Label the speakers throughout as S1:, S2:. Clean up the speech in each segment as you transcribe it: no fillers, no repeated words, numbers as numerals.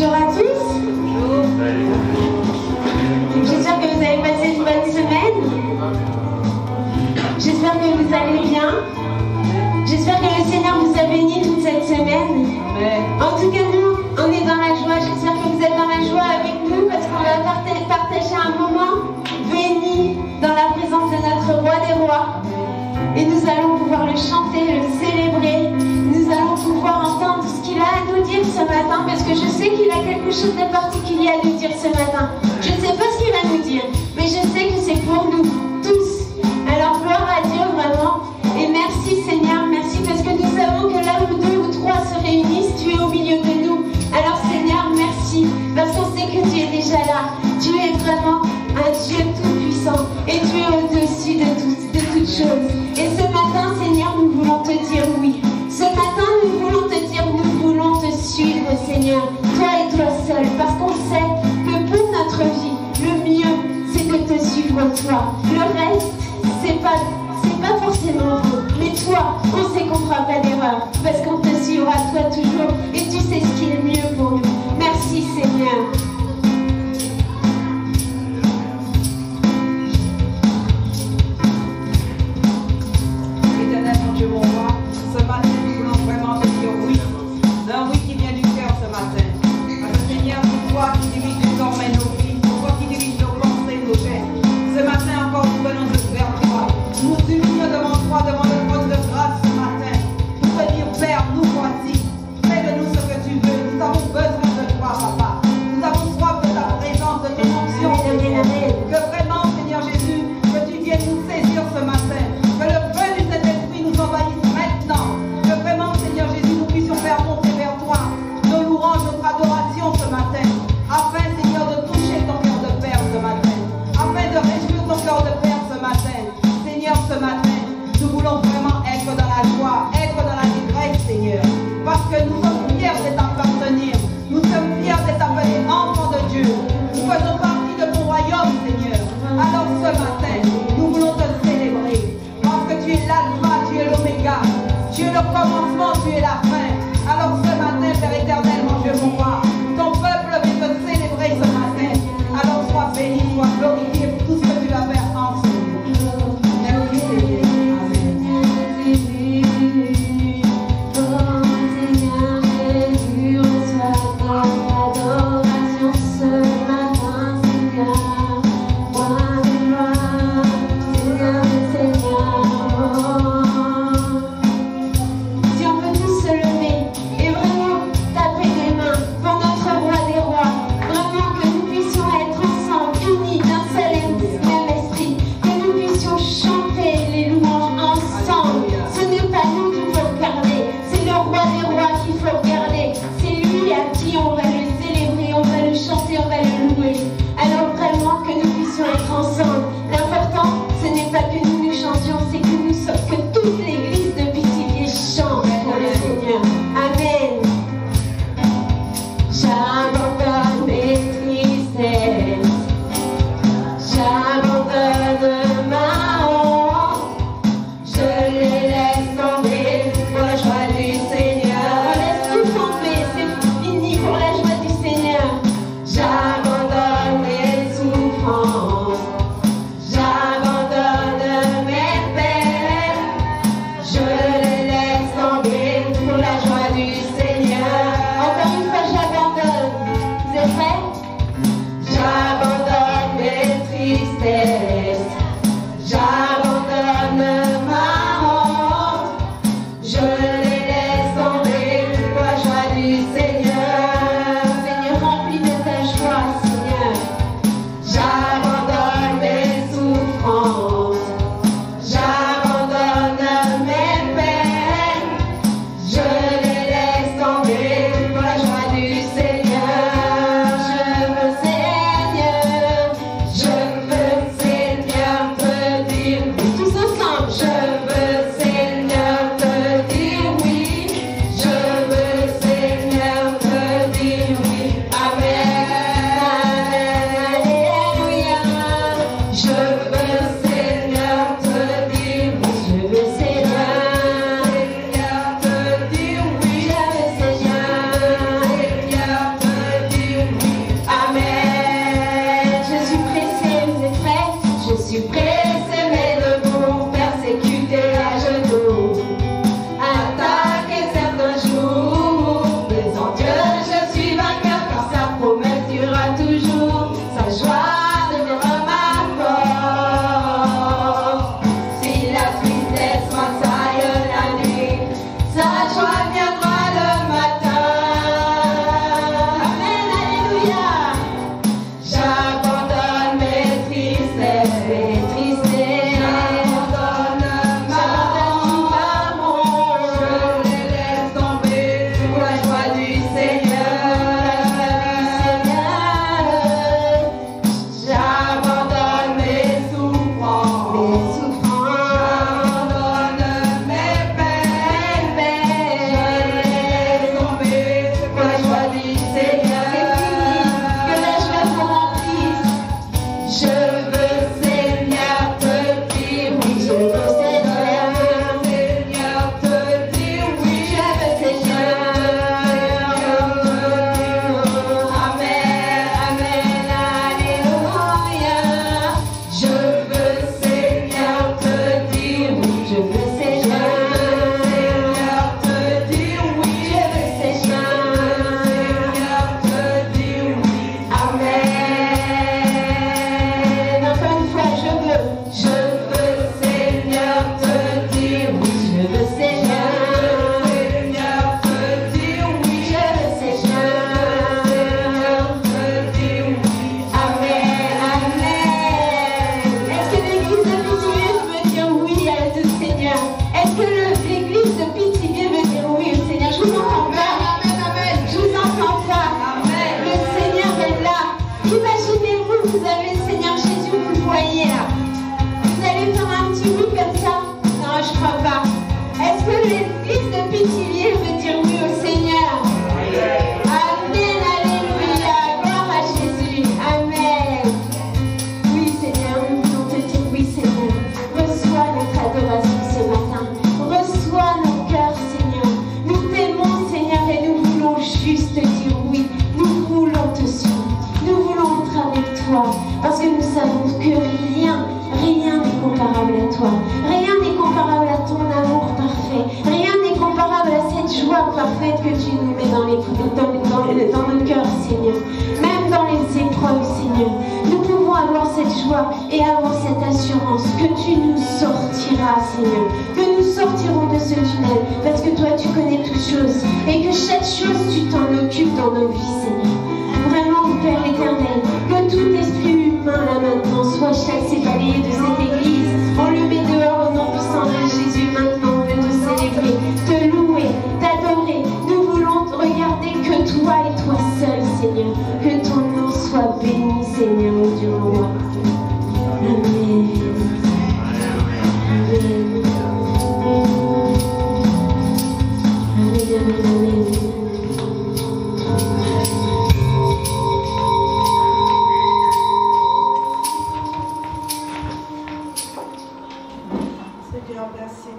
S1: Bonjour à tous. J'espère que vous avez passé une bonne semaine. J'espère que vous allez bien. J'espère que le Seigneur vous a béni toute cette semaine. En tout cas, nous, on est dans la joie. J'espère que vous êtes dans la joie avec nous parce qu'on va partager un moment béni dans la présence de notre roi des rois. Et nous allons pouvoir le chanter, le célébrer. Nous allons pouvoir entendre ce qu'il a à nous dire ce matin, parce que je sais qu'il a quelque chose de particulier à nous dire ce matin. Je ne sais pas ce qu'il va nous dire, mais je sais que c'est pour nous tous. Alors gloire à Dieu vraiment. Et merci Seigneur, merci parce que nous savons que là où 2 ou 3 se réunissent, tu es au milieu de nous. Alors Seigneur, merci, parce qu'on sait que tu es déjà là. Tu es vraiment un Dieu tout-puissant et tu es au-dessus de toutes choses. Et ce matin, Seigneur, nous voulons te dire oui. Ce matin, nous voulons te dire, nous voulons te suivre, Seigneur, toi et toi seul, parce qu'on sait que pour notre vie, le mieux, c'est de te suivre toi. Le reste, c'est pas forcément bon, mais toi, on sait qu'on ne fera pas d'erreur, parce qu'on te suivra toi toujours, et tu sais ce qui est mieux pour nous. Merci, Seigneur.
S2: Éternel, mon Dieu, mon roi, ce matin, nous voulons vraiment te dire oui. Un oui qui vient du cœur ce matin. Parce que Seigneur, c'est toi qui dirige désormais nos vies, c'est toi qui dirige nos pensées, nos gestes. Ce matin encore, nous venons de vers toi. Nous nous humilions devant toi, devant le trône de grâce ce matin. Pour te dire, Père, nous voici. Fais de nous ce que tu veux. Nous avons besoin de toi, Papa. Nous avons soif de ta présence, de ton onction. Que vraiment, Seigneur Jésus, que tu viennes nous saisir ce matin. Que le feu du Saint-Esprit nous envahisse maintenant. Que vraiment, Seigneur Jésus, nous puissions faire monter vers toi nos louanges, notre adoration ce matin. Afin, Seigneur, de toucher ton cœur de Père ce matin. Afin de réjouir ton cœur de Père ce matin. Seigneur, ce matin, nous voulons vraiment être dans la joie, être dans la détresse, Seigneur. Parce que nous sommes fiers de t'appartenir. Nous sommes fiers de t'appeler enfant de Dieu. Nous faisons partie de ton royaume, Seigneur. Alors ce matin, nous voulons te célébrer. Parce que tu es l'alpha, tu es l'oméga. Tu es le commencement, tu es la fin. Alors ce matin, Père éternel, mon Dieu, mon roi, ton peuple vient te célébrer ce matin. Alors sois béni, sois glorifié pour tout ce que tu vas faire en ce moment. Merci Seigneur.
S1: Si on peut tous se lever et vraiment taper des mains pour veux Seigneur te dire oui. Je veux Seigneur te dire oui. Amen. Encore une fois, je veux Seigneur te dire oui. Je veux Seigneur te dire oui. Je veux Seigneur te dire oui. Amen, amen. Est-ce que l'église de Pithiviers veut dire oui à tout Seigneur? Est-ce que l'église de Pithiviers veut dire oui au Seigneur? Je vous entends pas. Je vous entends pas. Le Seigneur est là. Imaginez-vous, vous avez le Seigneur Jésus, vous le voyez là. Vous allez faire un petit oui comme ça? Non, je crois pas. Est-ce que l'église de Pithiviers veut dire oui au Seigneur? Amen, alléluia. Gloire à Jésus. Amen. Oui, Seigneur, nous voulons te dire oui, Seigneur. Reçois notre adoration ce matin. Reçois nos cœurs, Seigneur. Nous t'aimons, Seigneur, et nous voulons juste te dire oui. Nous voulons te suivre. Nous voulons être avec toi. Parce que nous savons que rien n'est comparable à toi. Rien n'est comparable à ton amour parfait. Rien n'est comparable à cette joie parfaite que tu nous mets dans nos cœurs, Seigneur. Même dans les épreuves, Seigneur. Nous pouvons avoir cette joie et avoir cette assurance que tu nous sortiras, Seigneur. Que nous sortirons de ce tunnel. Parce que toi, tu connais toutes choses. Et que chaque chose, tu t'en occupes dans nos vies, Seigneur. Vraiment, Père éternel, que tout esprit humain là maintenant soit chassé, balayé de cette église. On le met dehors au nom puissant de Jésus. Maintenant, on veut te célébrer, te louer, t'adorer. Nous voulons te regarder que toi et toi seul, Seigneur. Que ton nom soit béni, Seigneur, au Dieu roi. Amen. Amen. Amen, amen, amen.
S3: Seigneur,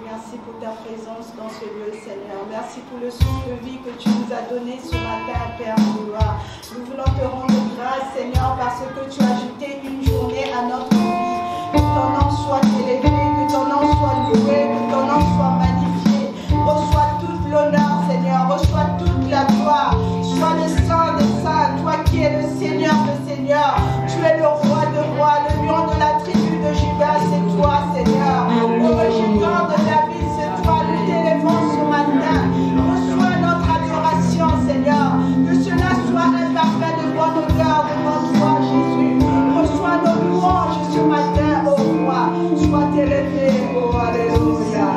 S3: merci pour ta présence dans ce lieu, Seigneur. Merci pour le souffle de vie que tu nous as donné ce matin, Père de gloire. Nous voulons te rendre grâce, Seigneur, parce que tu as ajouté une journée à notre vie. Que ton nom soit élevé, que ton nom soit loué, que ton nom soit magnifié. Reçois toute l'honneur, Seigneur. Reçois toute la gloire. Sois le Saint des saints, toi qui es le Seigneur des seigneurs. Tu es le roi de rois, le lion de la tribu de Juda, c'est toi, Seigneur. Le régisseur de David, c'est toi. Nous t'élévons ce matin. Reçois notre adoration, Seigneur. Que cela soit un parfait de bonne odeur devant toi, Jésus. Reçois nos louanges ce matin, ô roi. Sois élevé, ô alléluia.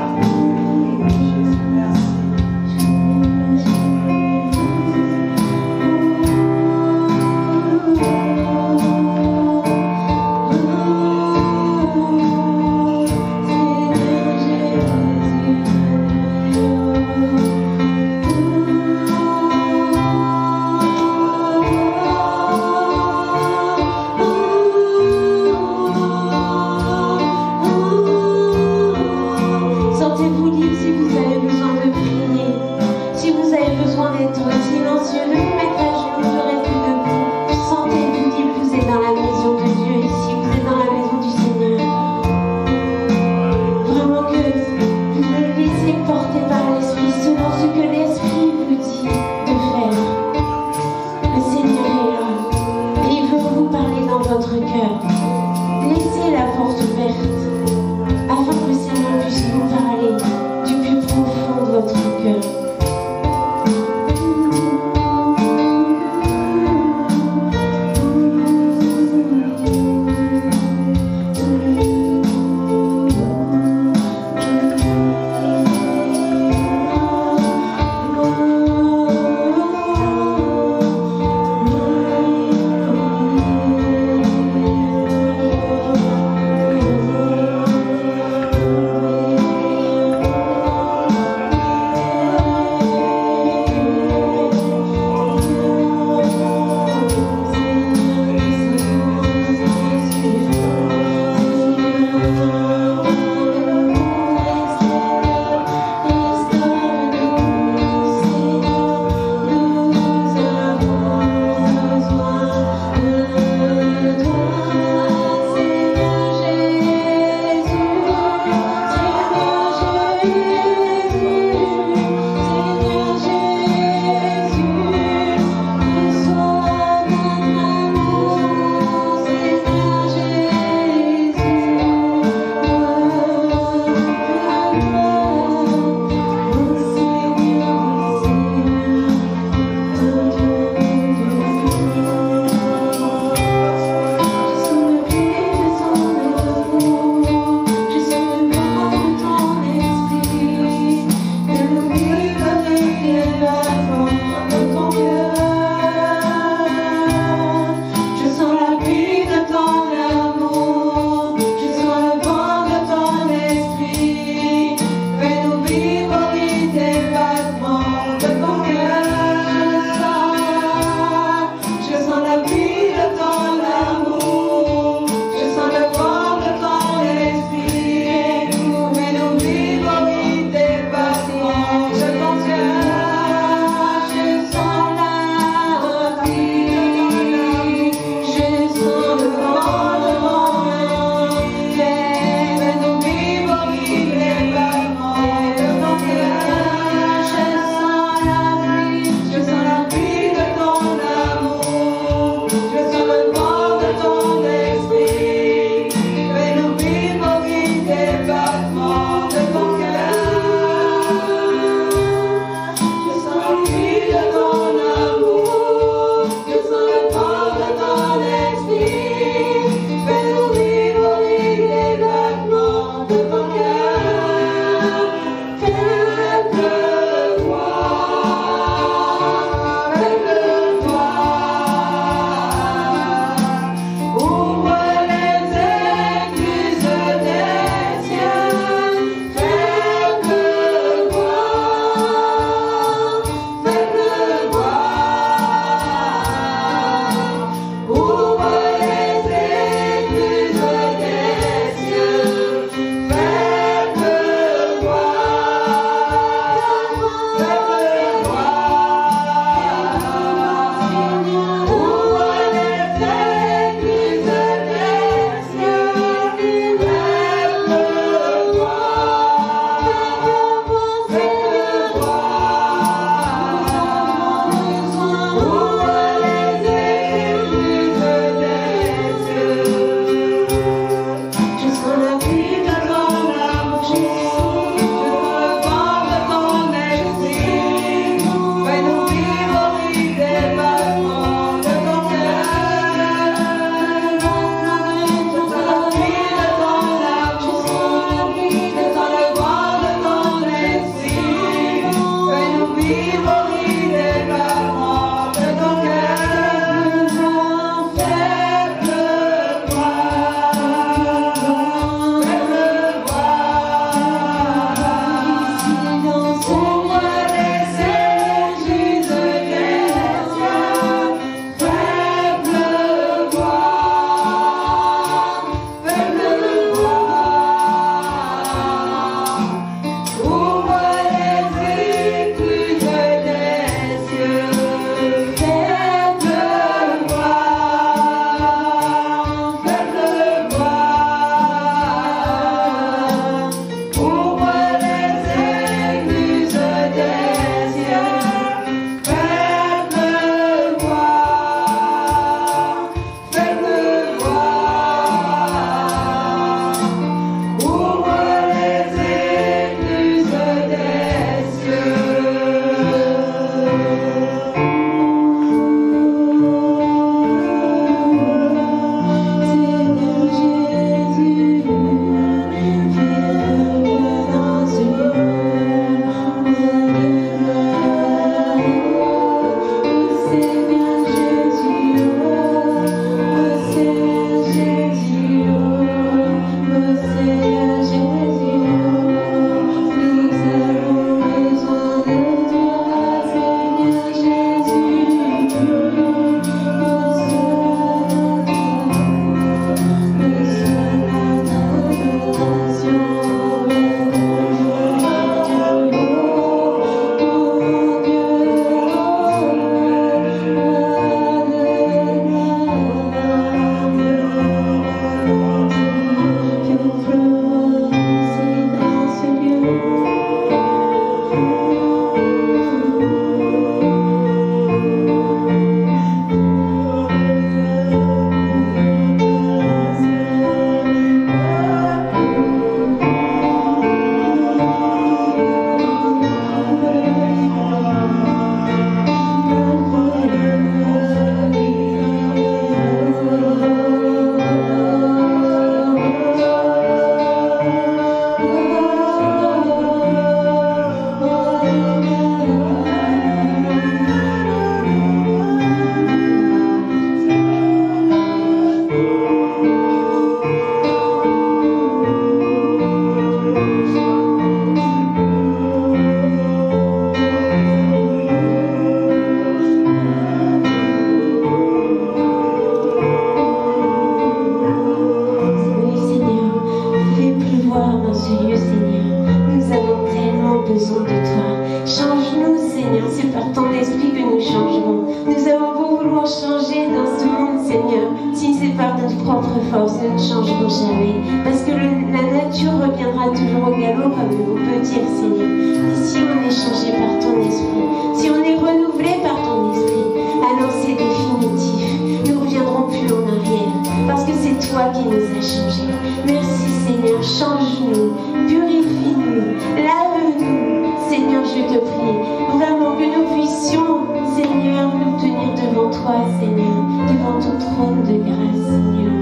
S1: besoin de toi. Change-nous, Seigneur, c'est par ton esprit que nous changerons. Nous avons beau vouloir changer dans ce monde, Seigneur, si c'est par notre propre force, nous ne changerons jamais. Parce que la nature reviendra toujours au galop, comme on peut dire, Seigneur. Et si on est changé par ton esprit, si on est renouvelé par ton esprit, alors c'est définitif. Nous ne reviendrons plus en arrière. Parce que c'est toi qui nous as changés. Merci, Seigneur, change-nous, purifie-nous, lave-nous. Seigneur, je te prie, vraiment que nous puissions, Seigneur, nous tenir devant toi, Seigneur, devant ton trône de grâce, Seigneur.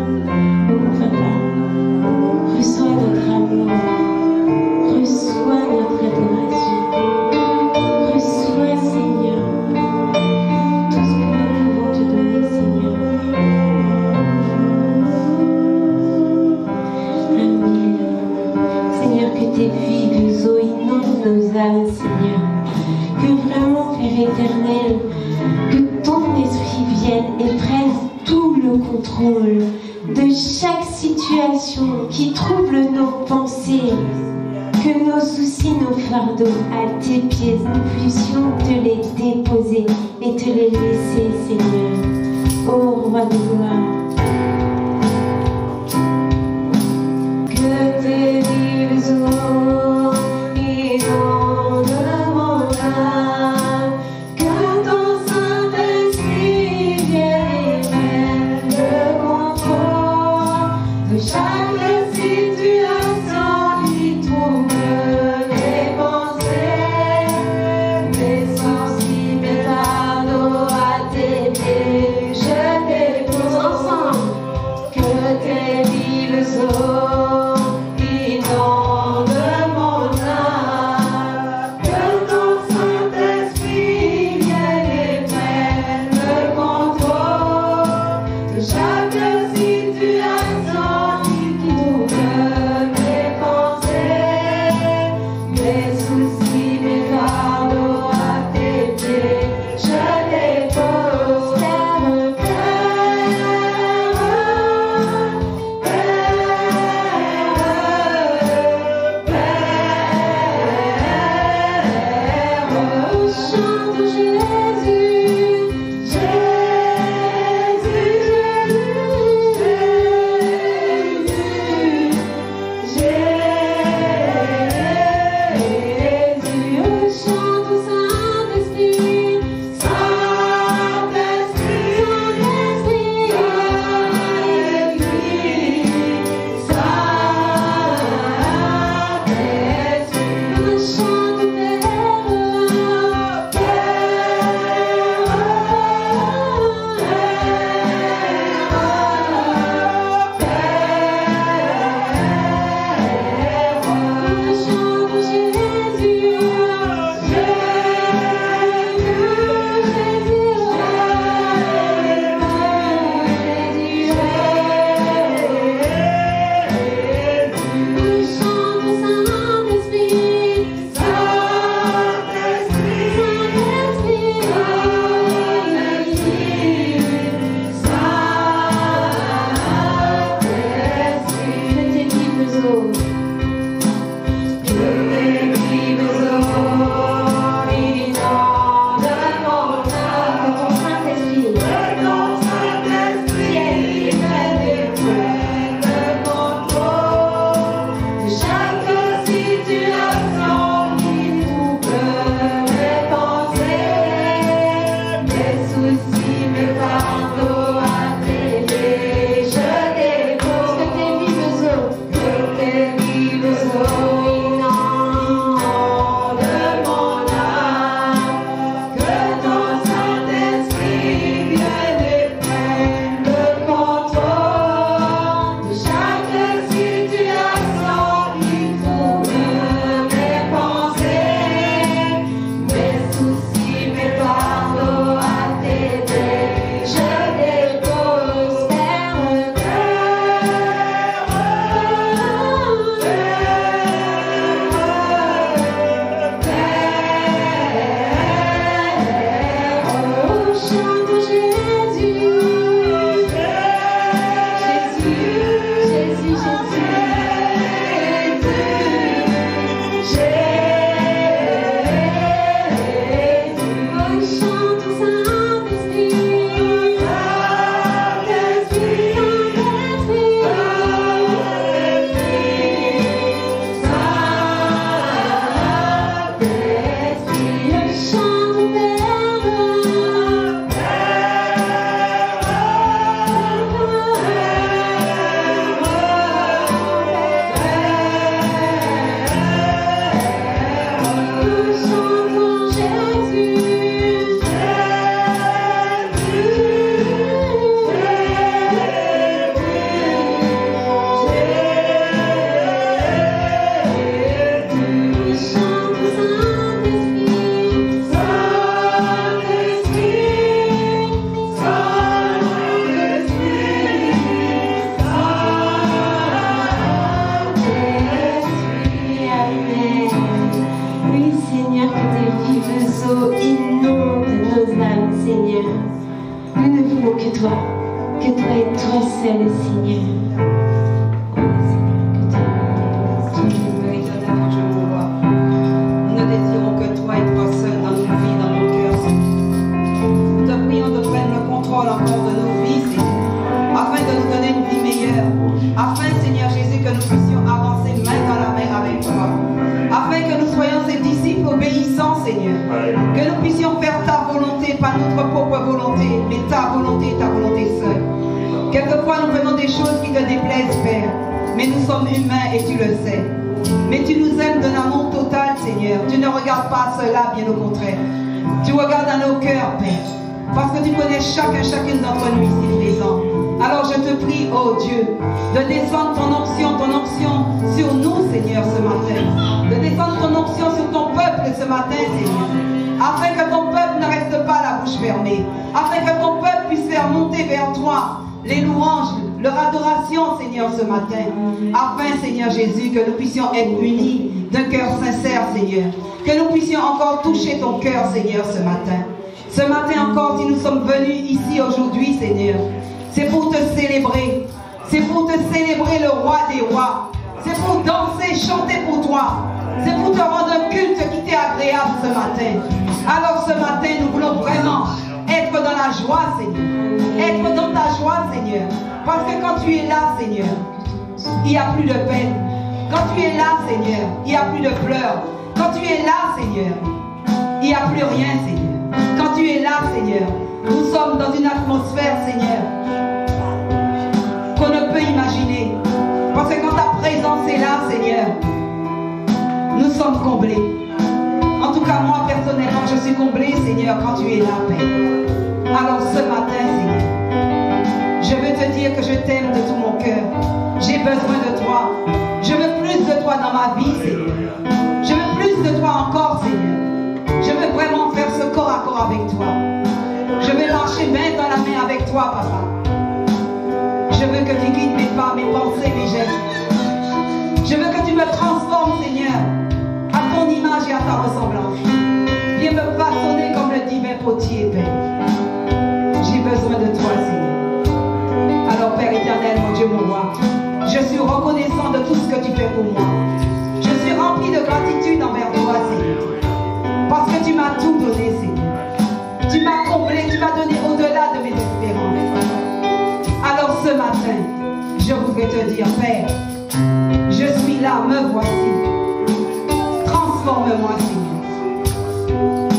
S1: Oh, Papa, reçois notre amour, reçois notre adoration, reçois, Seigneur, tout ce que nous pouvons te donner, Seigneur. Amen. Seigneur, que tes vives eaux inondent nos âmes, Seigneur. Que vraiment, Père éternel, que ton esprit vienne et prenne tout le contrôle de chaque situation qui trouble nos pensées. Que nos soucis, nos fardeaux à tes pieds, nous puissions te les déposer et te les laisser, Seigneur. Ô Roi de gloire. Que tes vives eaux inondent mon âme, que ton Saint-Esprit vienne et prenne le contrôle de chaque situation qui trouble mes pensées, mes sensibles, mes fardeaux à tes pieds, je dépose ensemble. Que tes vives eaux inondent mon âme, que ton Saint-Esprit vienne et prenne le contrôle de chaque situation qui trouble mes pensées, mes soucis, mes fardeaux à tes pieds, je dépose. Chante Jésus, Jésus, Jésus, Jésus, chante Saint-Esprit, Saint-Esprit, Saint-Esprit, chante Père. Nous ne voulons que toi et toi seul, Seigneur.
S2: Nous ne désirons que toi et toi seul dans nos vies, dans nos cœurs. Nous te prions de prendre le contrôle encore de nos vies, Seigneur, afin de nous donner une vie meilleure, afin, Seigneur Jésus, que nous puissions avancer main dans la main avec toi, afin que nous soyons ces disciples obéissants, Seigneur, que nous puissions faire ta volonté, pas notre propre volonté, mais ta volonté seule. Quelquefois, nous faisons des choses qui te déplaisent, Père, mais nous sommes humains et tu le sais. Mais tu nous aimes d'un amour total, Seigneur. Tu ne regardes pas cela, bien au contraire. Tu regardes à nos cœurs, Père, parce que tu connais chacune d'entre nous ici présents. Alors je te prie, oh Dieu, de descendre ton onction sur nous, Seigneur, ce matin. De descendre ton onction sur ton peuple ce matin, Seigneur. Afin que ton peuple ne reste pas la bouche fermée. Afin que ton peuple puisse faire monter vers toi les louanges, leur adoration, Seigneur, ce matin. Afin, Seigneur Jésus, que nous puissions être unis d'un cœur sincère, Seigneur. Que nous puissions encore toucher ton cœur, Seigneur, ce matin. Ce matin encore, si nous sommes venus ici aujourd'hui, Seigneur, c'est pour te célébrer. C'est pour te célébrer le roi des rois. C'est pour danser, chanter pour toi. C'est pour te rendre un culte qui t'est agréable ce matin. Alors ce matin, nous voulons vraiment être dans la joie, Seigneur. Être dans ta joie, Seigneur. Parce que quand tu es là, Seigneur, il n'y a plus de peine. Quand tu es là, Seigneur, il n'y a plus de pleurs. Quand tu es là, Seigneur, il n'y a plus rien, Seigneur. Quand tu es là, Seigneur, nous sommes dans une atmosphère, Seigneur, qu'on ne peut imaginer. Parce que quand ta présence est là, Seigneur, nous sommes comblés. En tout cas, moi, personnellement, je suis comblé, Seigneur, quand tu es là, Père. Alors, ce matin, Seigneur, je veux te dire que je t'aime de tout mon cœur. J'ai besoin de toi. Je veux plus de toi dans ma vie, Seigneur. Je veux plus de toi encore, Seigneur. Je veux vraiment faire ce corps à corps avec toi. Je veux marcher main dans la main avec toi, Papa. Je veux que tu guides mes pas, mes pensées, mes gestes. Je veux que tu me transformes, Seigneur, à ton image et à ta ressemblance. Viens me façonner comme le divin potier, Père. J'ai besoin de toi, Seigneur. Alors, Père éternel, mon Dieu, mon roi, je suis reconnaissant de tout ce que tu fais pour moi. Je suis rempli de gratitude envers toi, Seigneur. Parce que tu m'as tout donné, Seigneur. Tu m'as comblé, tu m'as donné au-delà de mes espérances. Alors ce matin, je voudrais te dire, Père, je suis là, me voici. Transforme-moi, Seigneur.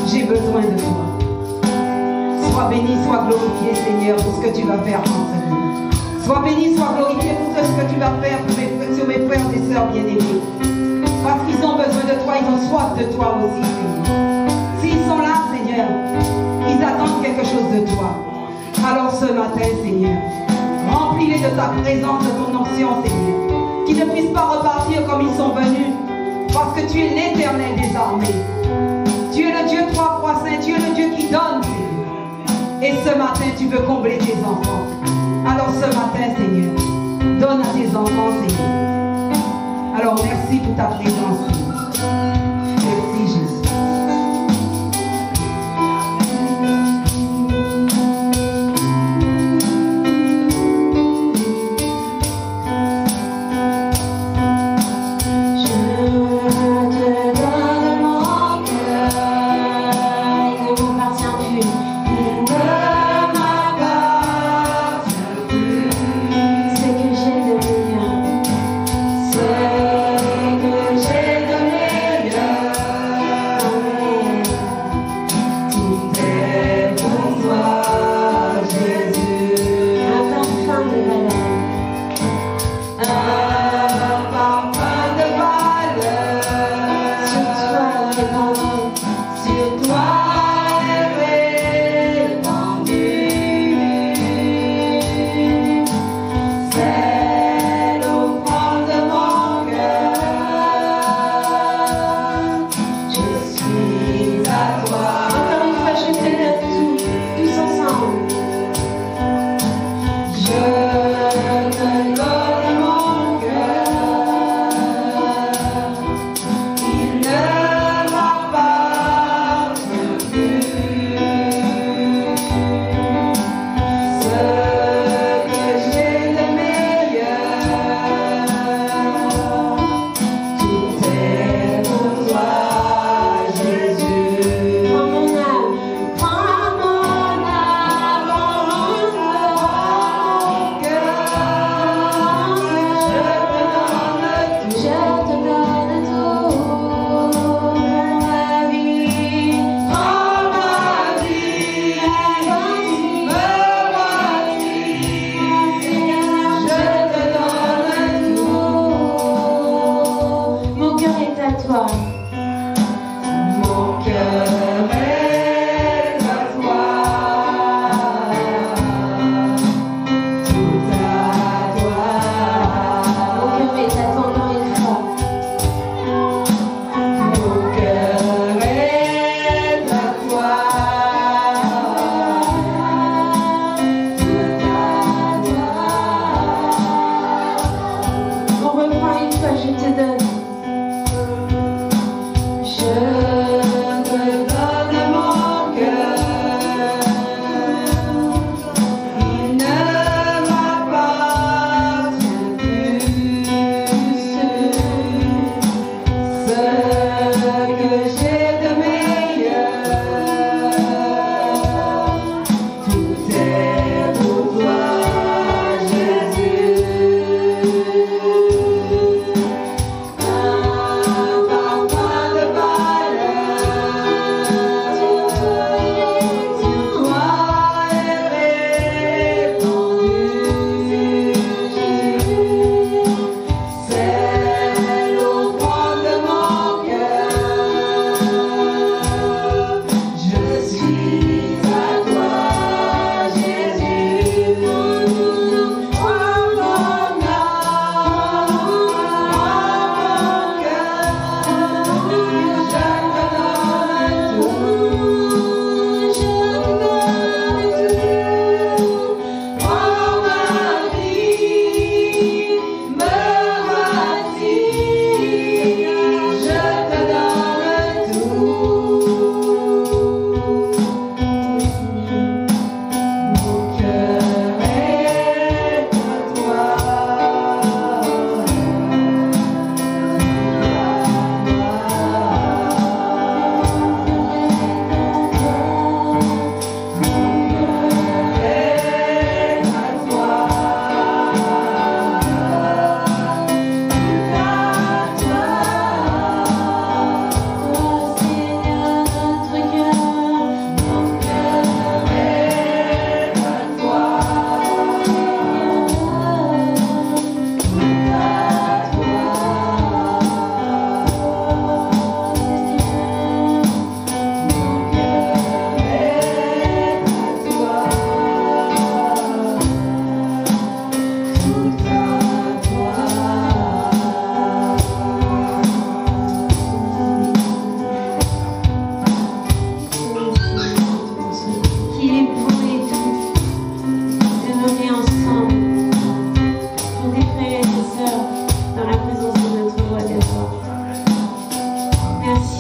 S2: J'ai besoin de toi. Sois béni, sois glorifié, Seigneur, pour ce que tu vas faire dans cette vie. Sois béni, sois glorifié pour tout ce que tu vas faire sur mes frères et sœurs bien-aimés. Parce qu'ils ont besoin de toi, ils ont soif de toi aussi, Seigneur. S'ils sont là, Seigneur, ils attendent quelque chose de toi. Alors ce matin, Seigneur, remplis-les de ta présence, de ton onction, Seigneur. Qu'ils ne puissent pas repartir comme ils sont venus. Parce que tu es l'Éternel des armées. Tu es le Dieu 3 fois saint. Tu es le Dieu qui donne, Seigneur. Et ce matin, tu veux combler tes enfants. Alors ce matin, Seigneur, donne à tes enfants, Seigneur. Alors merci pour ta présence, Seigneur. Merci, Jésus.
S1: C'est que j'ai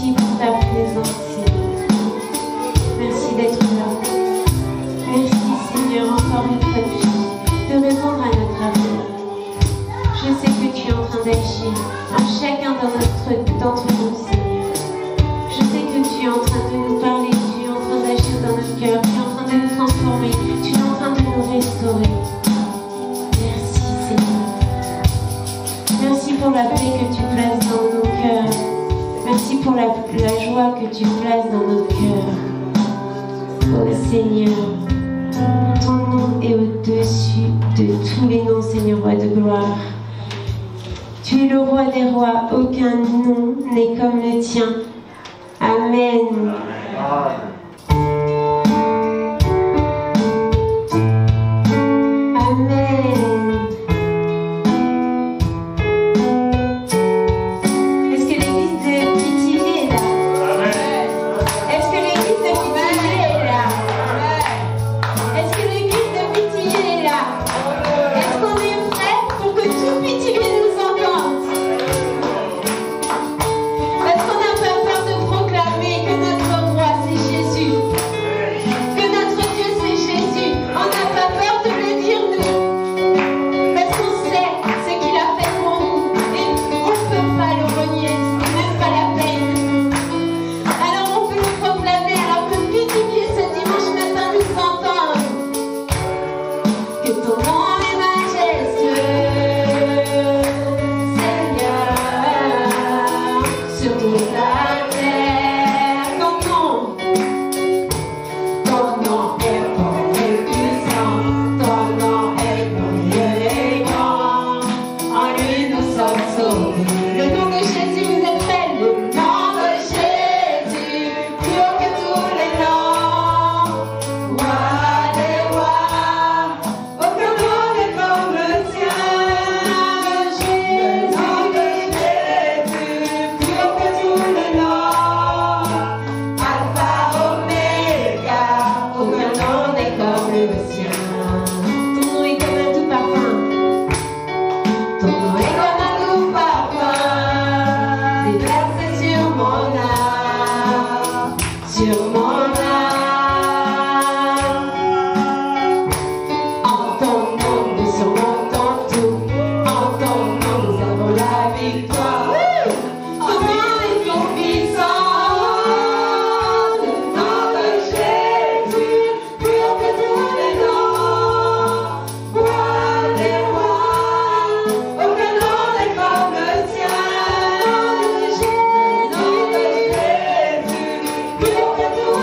S1: Merci pour ta présence, Seigneur. Merci d'être là. Merci, Seigneur, encore une fois de répondre à notre appel. Je sais que tu es en train d'agir en chacun d'entre nous, Seigneur. Je sais que tu es en train de nous parler, tu es en train d'agir dans notre cœur, tu es en train de nous transformer, tu es en train de nous restaurer. Merci, Seigneur. Merci pour la paix que tu places dans nos cœurs. Merci pour la joie que tu places dans nos cœurs. Oh Seigneur, ton nom est au-dessus de tous les noms, Seigneur, roi de gloire. Tu es le roi des rois, aucun nom n'est comme le tien. Amen. Amen. Est-ce que l'église de Pithiviers est là? Est-ce que l'église de Pithiviers est là? Est-ce que l'église de Pithiviers est là? Est-ce qu'on est prêt pour que tout Pithiviers nous entende? Est-ce qu'on n'a pas peur de proclamer que notre roi c'est Jésus? Que notre Dieu c'est Jésus? On n'a pas peur de le dire nous? Parce qu'on sait ce qu'il a fait pour nous. Et on ne peut pas le renier, c'est même pas la peine. Alors on peut le proclamer alors que Pithiviers ce dimanche matin nous entende. Que ton nom est majestueux, Seigneur, sur toute la terre. Ton nom est fort et puissant, ton nom est glorieux et grand. En lui nous sommes sauvés. Le nom de Jésus vous êtes prêts? Le nom de Jésus, plus haut que tous les noms. Roi des rois, aucun nom n'est comme le tien. Le nom de Jésus, plus haut que tous les noms. Alpha, Oméga, aucun nom n'est comme le sien. Ton nom est comme un doux parfum. Ton nom est comme un doux parfum, déversé sur mon âme, sur mon âme. En ton nom nous surmontons tout, en ton nom nous avons la victoire. Ton nom est tout puissant, le nom de Jésus, plus haut que tous les noms. Roi des rois, aucun nom n'est comme le tien. Le nom de Jésus, plus haut que tous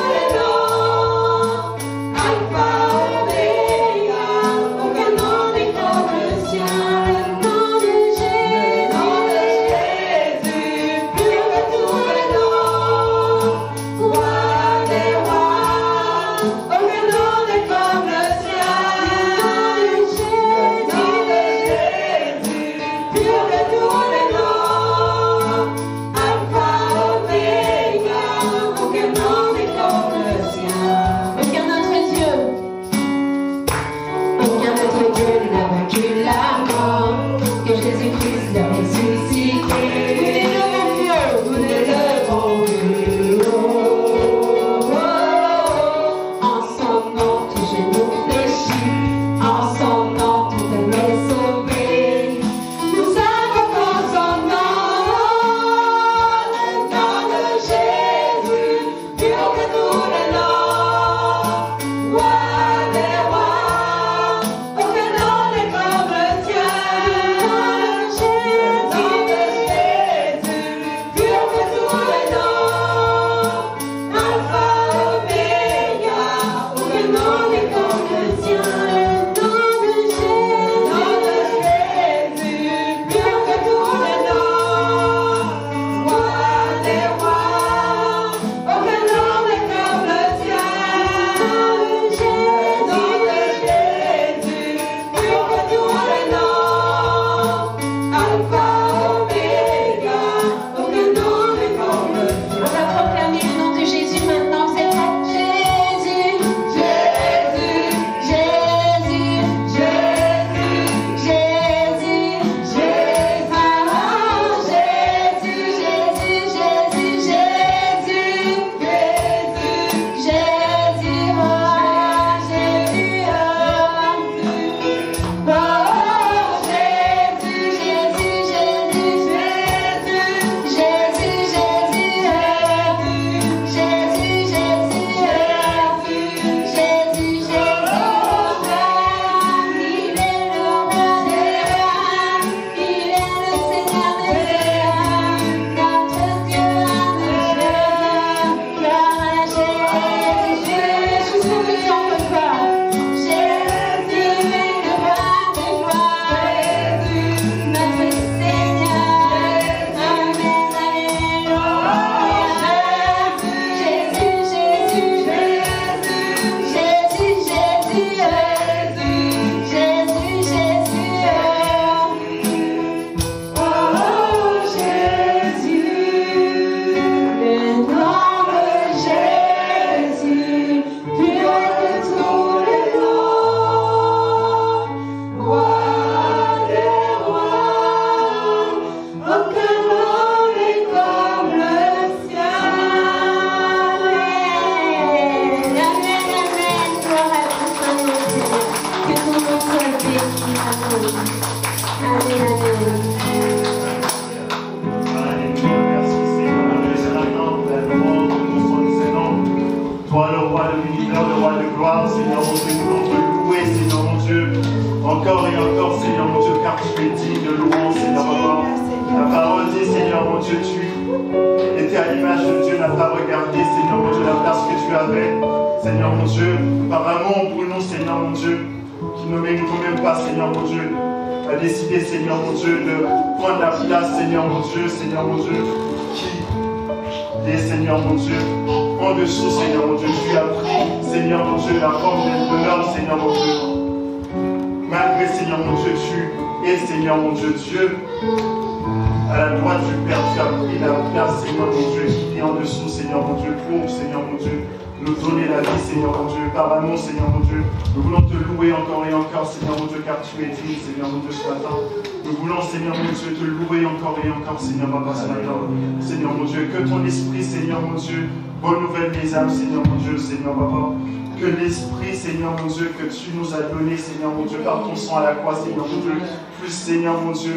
S4: Toi, le roi de l'univers, le roi de gloire, Seigneur mon Dieu, nous voulons te louer, Seigneur mon Dieu, encore et encore, Seigneur mon Dieu, car tu es digne de louange, Seigneur mon Dieu. La parole dit, Seigneur mon Dieu, tu étais à l'image de Dieu, n'a pas regardé, Seigneur mon Dieu, la place que tu avais, Seigneur mon Dieu, par amour pour nous, Seigneur mon Dieu, qui ne méritons même pas, Seigneur mon Dieu, a décidé, Seigneur mon Dieu, de prendre la place, Seigneur mon Dieu, qui est, Seigneur mon Dieu, en dessous, Seigneur mon Dieu, tu as pris, Seigneur mon Dieu, la forme de l'homme, Seigneur mon Dieu. Malgré, Seigneur mon Dieu, tu es, Seigneur mon Dieu, Dieu, à la droite du Père, tu as pris la place, Seigneur mon Dieu, qui est en dessous, Seigneur mon Dieu, pour, Seigneur mon Dieu, nous donner la vie, Seigneur mon Dieu, par amour, Seigneur mon Dieu. Nous voulons te louer encore et encore, Seigneur mon Dieu, car tu es digne, Seigneur mon Dieu, ce matin. Nous voulons, Seigneur mon Dieu, te louer encore et encore, Seigneur, Papa, ce matin. Seigneur mon Dieu, que ton esprit, Seigneur mon Dieu, renouvelle les âmes, Seigneur mon Dieu, Seigneur, Papa. Que l'esprit, Seigneur mon Dieu, que tu nous as donné, Seigneur mon Dieu, par ton sang à la croix, Seigneur mon Dieu, plus, Seigneur mon Dieu,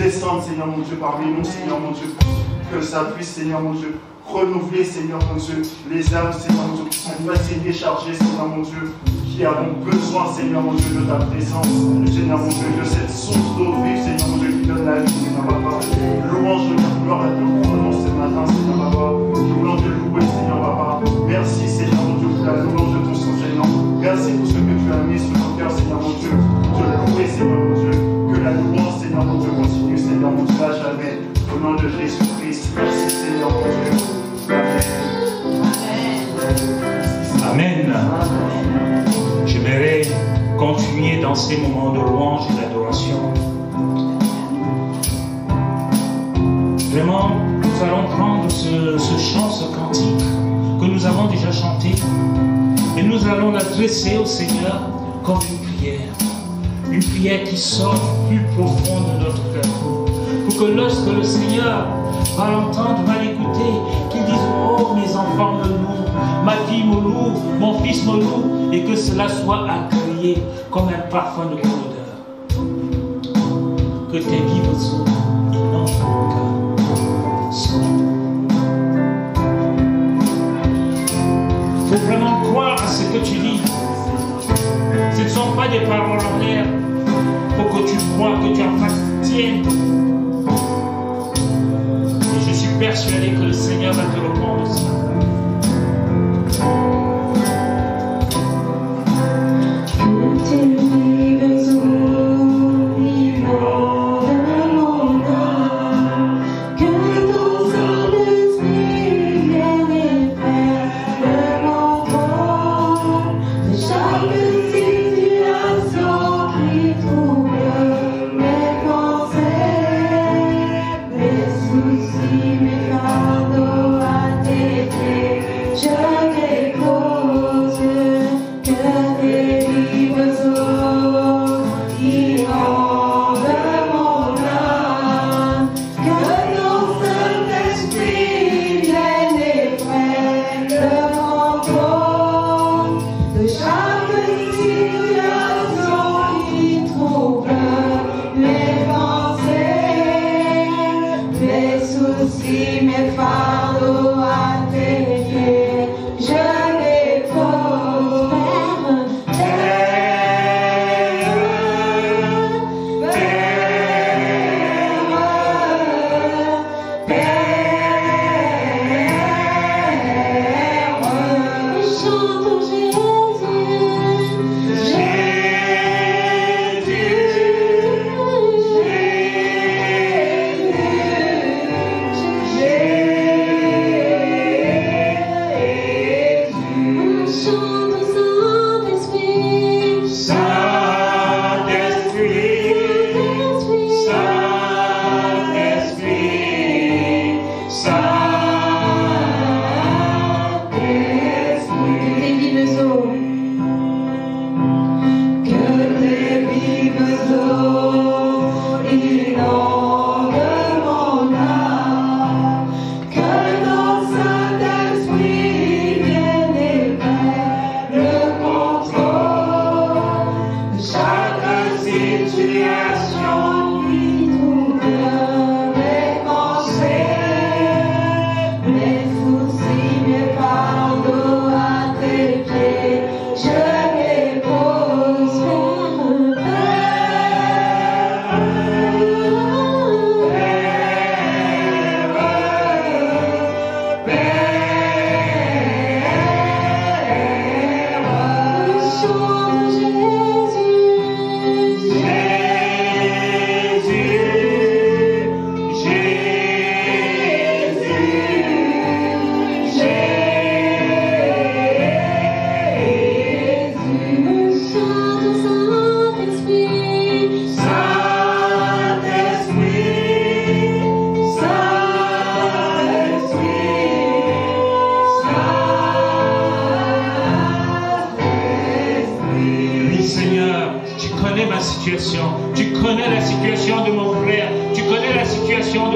S4: descendre, Seigneur mon Dieu, parmi nous, Seigneur mon Dieu, que ça puisse, Seigneur mon Dieu, renouveler, Seigneur mon Dieu, les âmes, Seigneur mon Dieu, qui sont fatiguées, chargées, Seigneur mon Dieu, qui avons besoin, Seigneur mon Dieu, de ta présence, Seigneur mon Dieu, de cette source d'eau vive, Seigneur mon Dieu, qui donne la vie, Seigneur Papa. Louange de la gloire à ton nom ce matin, Seigneur Papa. Nous voulons te louer, Seigneur Papa. Merci, Seigneur mon Dieu, pour la louange de ton sang, Seigneur. Merci pour ce que tu as mis sur nos cœurs, Seigneur mon Dieu. Te louer, Seigneur mon Dieu. Que la louange, Seigneur mon Dieu, continue, Seigneur mon Dieu, à jamais. Au nom de Jésus-Christ. Merci, Seigneur mon Dieu.
S5: Amen. J'aimerais continuer dans ces moments de louange et d'adoration. Vraiment, nous allons prendre ce chant, ce cantique que nous avons déjà chanté et nous allons l'adresser au Seigneur comme une prière qui sort plus profond de notre cœur. Pour que lorsque le Seigneur va l'entendre, va l'écouter, qu'il dise: oh, mes enfants me louent, ma fille me loue, mon fils me loue, et que cela soit agréé comme un parfum de bonne odeur. Que tes livres sont inondent mon cœur. Il faut vraiment croire à ce que tu lis. Ce ne sont pas des paroles en l'air. Il faut que tu crois, que tu en fasses tienne. Et je suis persuadé que le Seigneur va te répondre aussi.
S1: Mes soucis, mes fardeaux à tes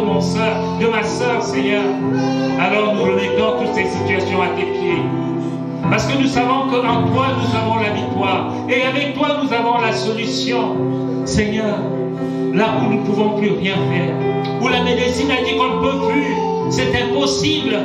S5: mon soeur, de ma soeur, Seigneur. Alors nous remettons toutes ces situations à tes pieds. Parce que nous savons qu'en toi, nous avons la victoire. Et avec toi, nous avons la solution. Seigneur, là où nous ne pouvons plus rien faire, où la médecine a dit qu'on ne peut plus, c'est impossible.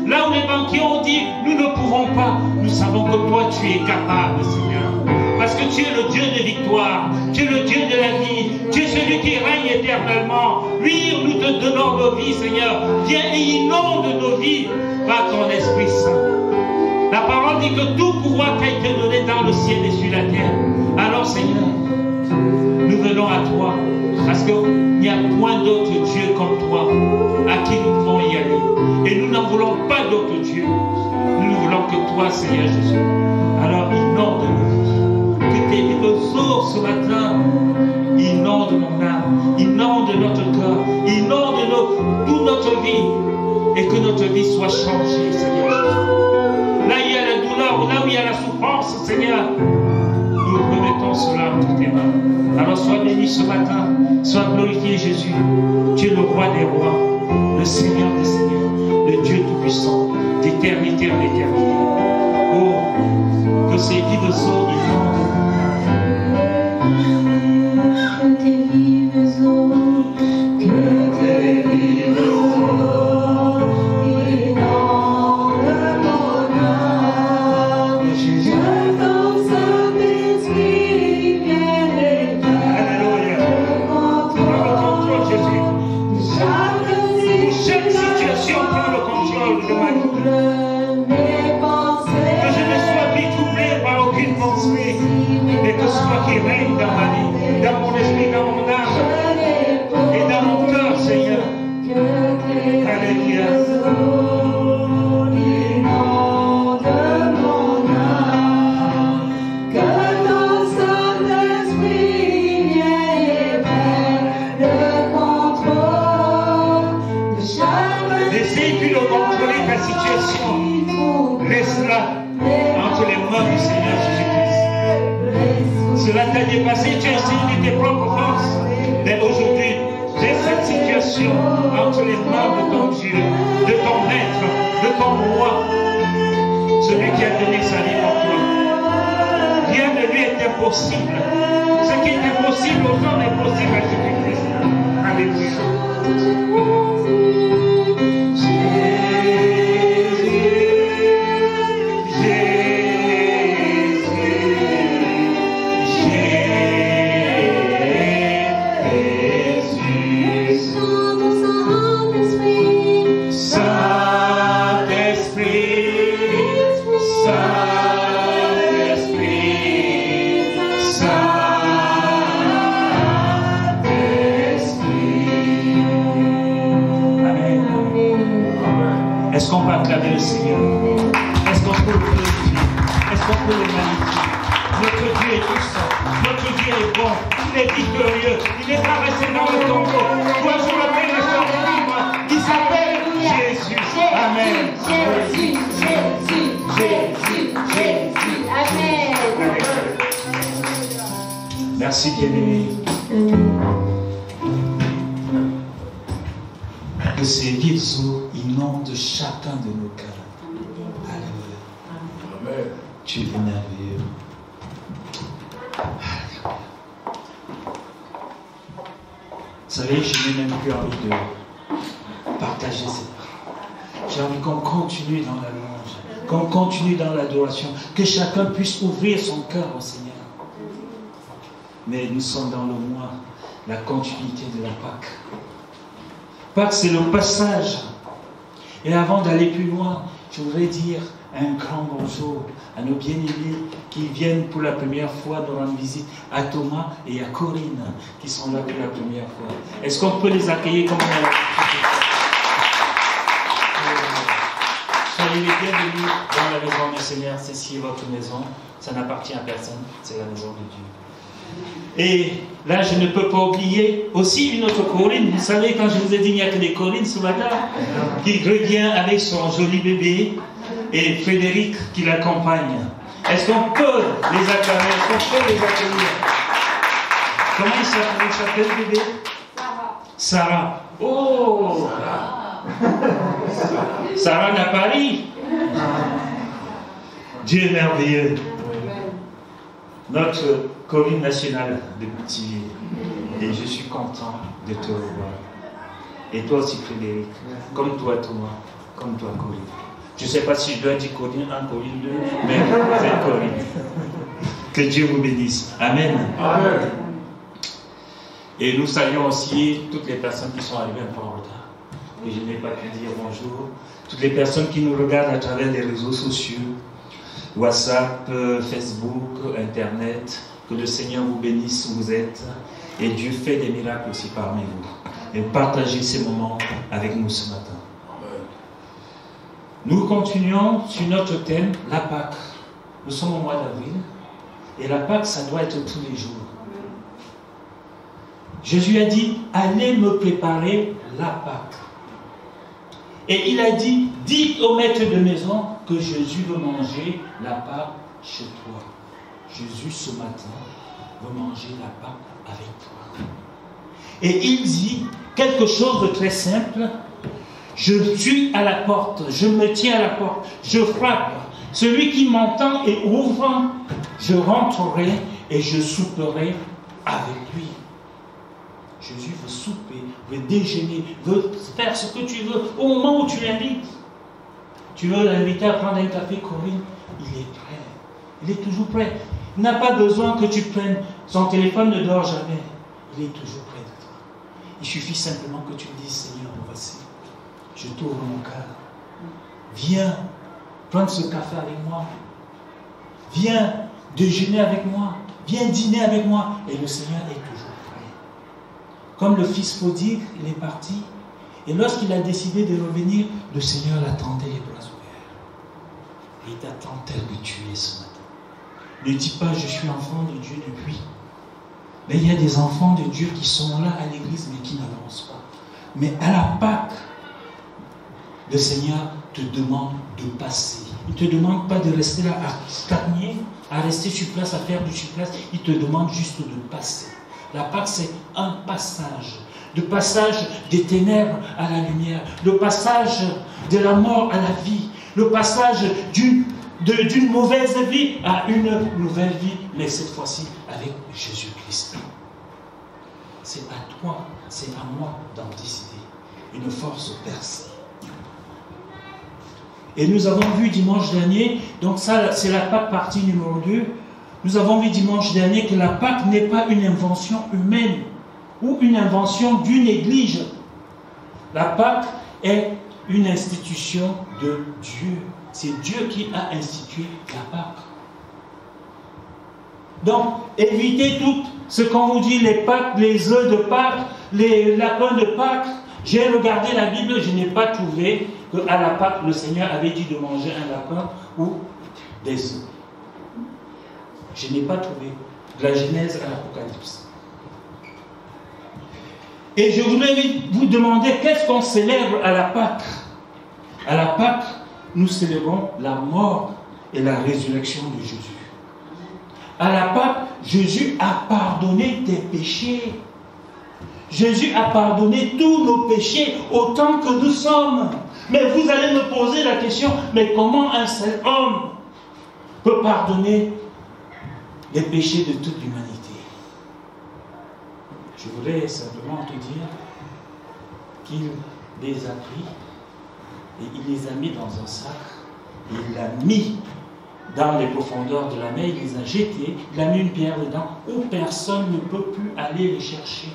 S5: Là où les banquiers ont dit, nous ne pouvons pas, nous savons que toi, tu es capable, Seigneur. Parce que tu es le Dieu de victoire, tu es le Dieu de la vie, tu es celui qui règne éternellement. Oui, nous te donnons nos vies, Seigneur. Viens et inonde nos vies par ton Esprit Saint. La parole dit que tout pouvoir t'a été donné dans le ciel et sur la terre. Alors, Seigneur, nous venons à toi, parce qu'il n'y a point d'autre Dieu comme toi, à qui nous pouvons y aller. Et nous n'en voulons pas d'autre Dieu. Nous ne voulons que toi, Seigneur Jésus. Alors, inonde nos vies. Que tes eaux ce matin inonde mon âme, inonde notre cœur, inonde toute notre vie, et que notre vie soit changée, Seigneur Jésus. Là où il y a la douleur, là où il y a la souffrance, Seigneur, nous remettons cela entre tes mains. Alors sois béni ce matin, sois glorifié Jésus. Tu es le roi des rois, le Seigneur des seigneurs, le Dieu tout-puissant, d'éternité en éternité. Oh, que ces vives eaux inondent.
S1: Que tes vives eaux, que tes vives eaux inondent mon âme. Je danse Saint-Esprit, viens et
S5: Alléluia. Prends le contrôle, Jésus. Chaque situation prend le contrôle de ma vie. Que je ne sois plus troublé par aucune pensée, mais que ce soit qui règne dans ma vie, dans mon esprit, dans mon âme et dans mon cœur, Seigneur. Alléluia. Laissez-tu le contrôler ta situation. Laisse-la entre les mains du Seigneur Jésus-Christ. Cela t'a dépassé, tu as essayé de tes propres forces. Mais aujourd'hui, laisse cette situation entre les mains de ton Dieu, de ton maître, de ton roi, celui qui a donné sa vie pour toi. Rien de lui est impossible. Ce qui est impossible aux hommes est possible à Jésus-Christ. Alléluia. Est-ce qu'on peut acclamer le Seigneur? Est-ce qu'on peut le glorifier? Est-ce qu'on peut le magnifier? Notre Dieu est puissant, notre Dieu est bon, il est victorieux, il n'est pas resté dans le tombeau. Toi, je m'appelle le Seigneur libre, il s'appelle Jésus. Amen.
S1: Jésus, Jésus, Jésus, Jésus. Amen.
S5: Merci, bien-aimé. Que ces vives eaux inondent chacun de nos cœurs. Alléluia. Amen. Tu es merveilleux. Vous savez, je n'ai même plus envie de partager cette parole. J'ai envie qu'on continue dans la louange, qu'on continue dans l'adoration, que chacun puisse ouvrir son cœur au Seigneur. Mais nous sommes dans le mois, la continuité de la Pâque. Pâques, c'est le passage. Et avant d'aller plus loin, je voudrais dire un grand bonjour à nos bien-aimés qui viennent pour la première fois nous rendre visite, à Thomas et à Corinne qui sont là pour la première fois. Est-ce qu'on peut les accueillir comme on a l'habitude? Soyez les bienvenus dans la maison du Seigneur. Ceci est votre maison. Ça n'appartient à personne. C'est la maison de Dieu. Et là, je ne peux pas oublier aussi une autre Corinne. Vous savez, quand je vous ai dit qu'il n'y a que des Corines ce matin, qui revient avec son joli bébé et Frédéric qui l'accompagne. Est-ce qu'on peut les acclamer? Est-ce qu'on peut les accueillir? Comment il s'appelle le bébé? Sarah. Oh, Sarah n'a pas ri. Dieu est merveilleux. Notre colline nationale de Boutillier. Et je suis content de te revoir. Et toi aussi, Frédéric. Comme toi, Thomas. Comme toi, Corinne. Je ne sais pas si je dois dire Corinne 1, Corinne 2, mais vous êtes Corinne. Que Dieu vous bénisse. Amen. Amen. Et nous saluons aussi toutes les personnes qui sont arrivées un peu en retard. Et je n'ai pas pu dire bonjour. Toutes les personnes qui nous regardent à travers les réseaux sociaux, WhatsApp, Facebook, Internet. Que le Seigneur vous bénisse où vous êtes. Et Dieu fait des miracles aussi parmi vous. Et partagez ces moments avec nous ce matin. Nous continuons sur notre thème, la Pâque. Nous sommes au mois d'avril. Et la Pâque, ça doit être tous les jours. Jésus a dit, allez me préparer la Pâque. Et il a dit, dites au maître de maison que Jésus veut manger la Pâque chez toi. Jésus, ce matin, veut manger la Pâque avec toi. Et il dit quelque chose de très simple. Je suis à la porte, je me tiens à la porte, je frappe. Celui qui m'entend et ouvre, je rentrerai et je souperai avec lui. Jésus veut souper, veut déjeuner, veut faire ce que tu veux au moment où tu l'invites. Tu veux l'inviter à prendre un café, Corinne, il est prêt. Il est toujours prêt. Il n'a pas besoin que tu prennes. Son téléphone ne dort jamais. Il est toujours près de toi. Il suffit simplement que tu me dises, Seigneur, voici. Je t'ouvre mon cœur. Viens prendre ce café avec moi. Viens déjeuner avec moi. Viens dîner avec moi. Et le Seigneur est toujours prêt. Comme le fils prodigue, il est parti. Et lorsqu'il a décidé de revenir, le Seigneur l'attendait les bras ouverts. Et il t'attend tel que tu es ce matin. Ne dis pas, je suis enfant de Dieu depuis. Mais il y a des enfants de Dieu qui sont là à l'église, mais qui n'avancent pas. Mais à la Pâque, le Seigneur te demande de passer. Il ne te demande pas de rester là à stagner, à rester sur place, à faire du sur place. Il te demande juste de passer. La Pâque, c'est un passage. Le passage des ténèbres à la lumière. Le passage de la mort à la vie. Le passage d'une mauvaise vie à une nouvelle vie. Mais cette fois-ci, avec Jésus-Christ. C'est à toi, c'est à moi d'en décider. Une force percée. Et nous avons vu dimanche dernier, donc ça c'est la Pâque partie numéro 2, nous avons vu dimanche dernier que la Pâque n'est pas une invention humaine ou une invention d'une église. La Pâque est une institution de Dieu. C'est Dieu qui a institué la Pâque. Donc, évitez tout ce qu'on vous dit, les Pâques, les œufs de Pâques, les lapins de Pâques. J'ai regardé la Bible, je n'ai pas trouvé qu'à la Pâque, le Seigneur avait dit de manger un lapin ou des œufs. Je n'ai pas trouvé de la Genèse à l'Apocalypse. Et je voudrais vous demander, qu'est-ce qu'on célèbre à la Pâque? À la Pâque, nous célébrons la mort et la résurrection de Jésus. À la Pâque, Jésus a pardonné tes péchés. Jésus a pardonné tous nos péchés autant que nous sommes. Mais vous allez me poser la question, mais comment un seul homme peut pardonner les péchés de toute l'humanité? Je voudrais simplement te dire qu'il les a pris et il les a mis dans un sac et il l'a mis dans les profondeurs de la mer, il les a jetés, il a mis une pierre dedans où personne ne peut plus aller les chercher.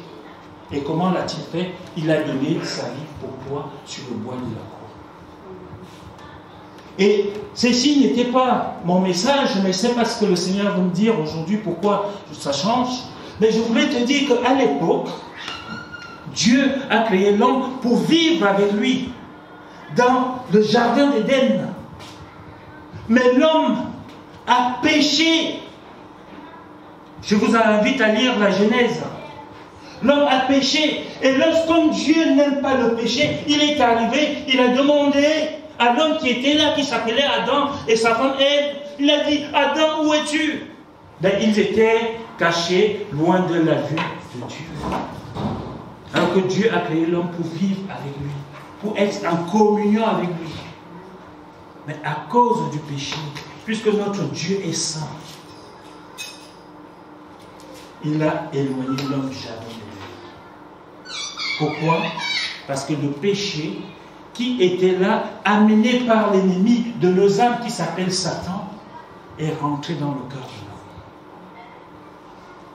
S5: Et comment l'a-t-il fait? Il a donné sa vie pour toi sur le bois de la croix. Et ceci n'était pas mon message, mais c'est parce que le Seigneur veut me dire aujourd'hui pourquoi ça change. Mais je voulais te dire qu'à l'époque, Dieu a créé l'homme pour vivre avec lui dans le jardin d'Éden. Mais l'homme a péché. Je vous invite à lire la Genèse. L'homme a péché. Et lorsqu'on Dieu n'aime pas le péché, il est arrivé, il a demandé à l'homme qui était là, qui s'appelait Adam, et sa femme Ève, il a dit, Adam, où es-tu? Ben, ils étaient cachés loin de la vue de Dieu. Alors que Dieu a créé l'homme pour vivre avec lui, pour être en communion avec lui. Mais à cause du péché, puisque notre Dieu est saint, il a éloigné l'homme du jardin de Dieu. Pourquoi? Parce que le péché qui était là, amené par l'ennemi de nos âmes qui s'appelle Satan, est rentré dans le cœur de l'homme.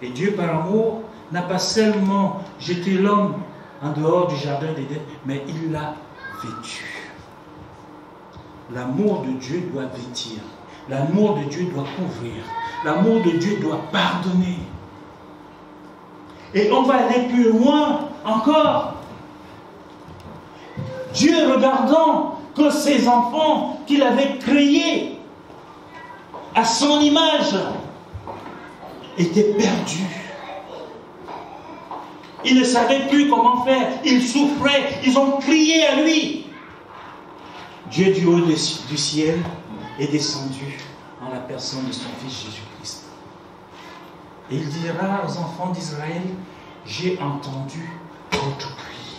S5: Et Dieu, par amour, n'a pas seulement jeté l'homme en dehors du jardin d'Éden, mais il l'a vêtu. L'amour de Dieu doit vêtir. L'amour de Dieu doit couvrir. L'amour de Dieu doit pardonner. Et on va aller plus loin encore. Dieu, regardant que ses enfants qu'il avait créés à son image étaient perdus. Ils ne savaient plus comment faire. Ils souffraient. Ils ont crié à lui. Dieu du haut du ciel est descendu en la personne de son Fils Jésus-Christ. Et il dira aux enfants d'Israël, j'ai entendu votre cri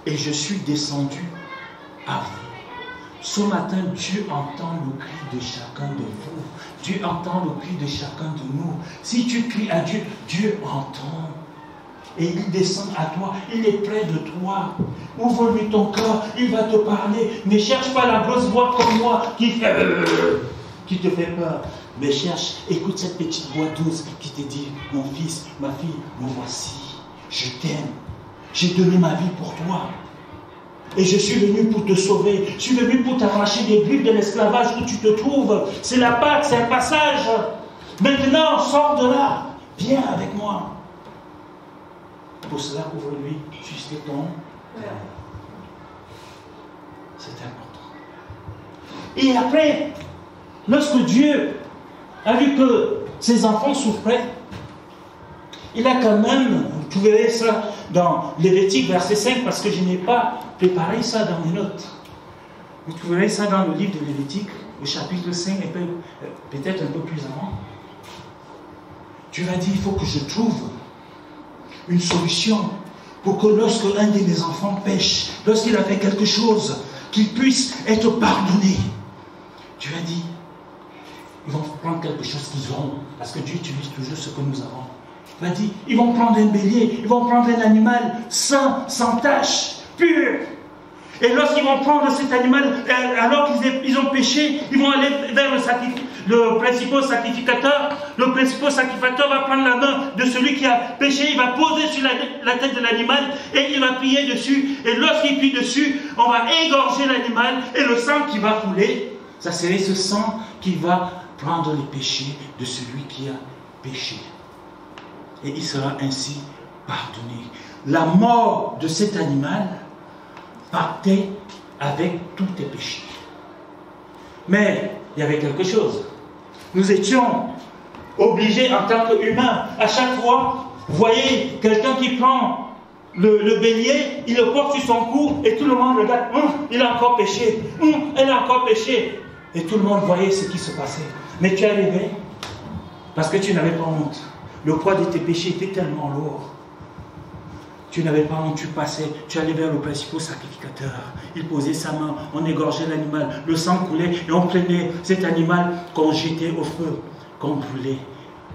S5: et je suis descendu à vous. Ce matin, Dieu entend le cri de chacun de vous. Dieu entend le cri de chacun de nous. Si tu cries à Dieu, Dieu entend. Et il descend à toi, il est près de toi. Ouvre-lui ton cœur, il va te parler. Ne cherche pas la grosse voix comme moi qui te fait peur. Mais cherche, écoute cette petite voix douce qui te dit, mon fils, ma fille, me voici. Je t'aime. J'ai donné ma vie pour toi. Et je suis venu pour te sauver. Je suis venu pour t'arracher des griffes de l'esclavage où tu te trouves. C'est la Pâque, c'est un passage. Maintenant, sors de là. Viens avec moi. Pour cela, ouvre-lui juste ton cœur. C'est important. Et après, lorsque Dieu a vu que ses enfants souffraient, il a quand même, vous verrez ça dans Lévitique verset 5, parce que je n'ai pas préparé ça dans mes notes. Vous trouverez ça dans le livre de Lévitique, au chapitre 5, et peut-être un peu plus avant. Dieu a dit, il faut que je trouve une solution pour que lorsque un de mes enfants pêche, lorsqu'il a fait quelque chose, qu'il puisse être pardonné. Dieu a dit, ils vont prendre quelque chose qu'ils ont, parce que Dieu utilise toujours ce que nous avons. Il a dit, ils vont prendre un bélier, ils vont prendre un animal sain, sans tache, pur. Et lorsqu'ils vont prendre cet animal, alors qu'ils ont péché, ils vont aller vers le principal sacrificateur. Le principal sacrificateur va prendre la main de celui qui a péché, il va poser sur la tête de l'animal et il va prier dessus. Et lorsqu'il prie dessus, on va égorger l'animal et le sang qui va couler, ça serait ce sang qui va prendre les péchés de celui qui a péché. Et il sera ainsi pardonné. La mort de cet animal partait avec tous tes péchés. Mais il y avait quelque chose. Nous étions obligés en tant qu'humains, à chaque fois, vous voyez quelqu'un qui prend le bélier, il le porte sur son cou et tout le monde regarde, il a encore péché, elle a encore péché. Et tout le monde voyait ce qui se passait. Mais tu es arrivé parce que tu n'avais pas honte. Le poids de tes péchés était tellement lourd. Tu n'avais pas honte, tu passais, tu allais vers le principal sacrificateur. Il posait sa main, on égorgeait l'animal, le sang coulait et on prenait cet animal qu'on jetait au feu, qu'on brûlait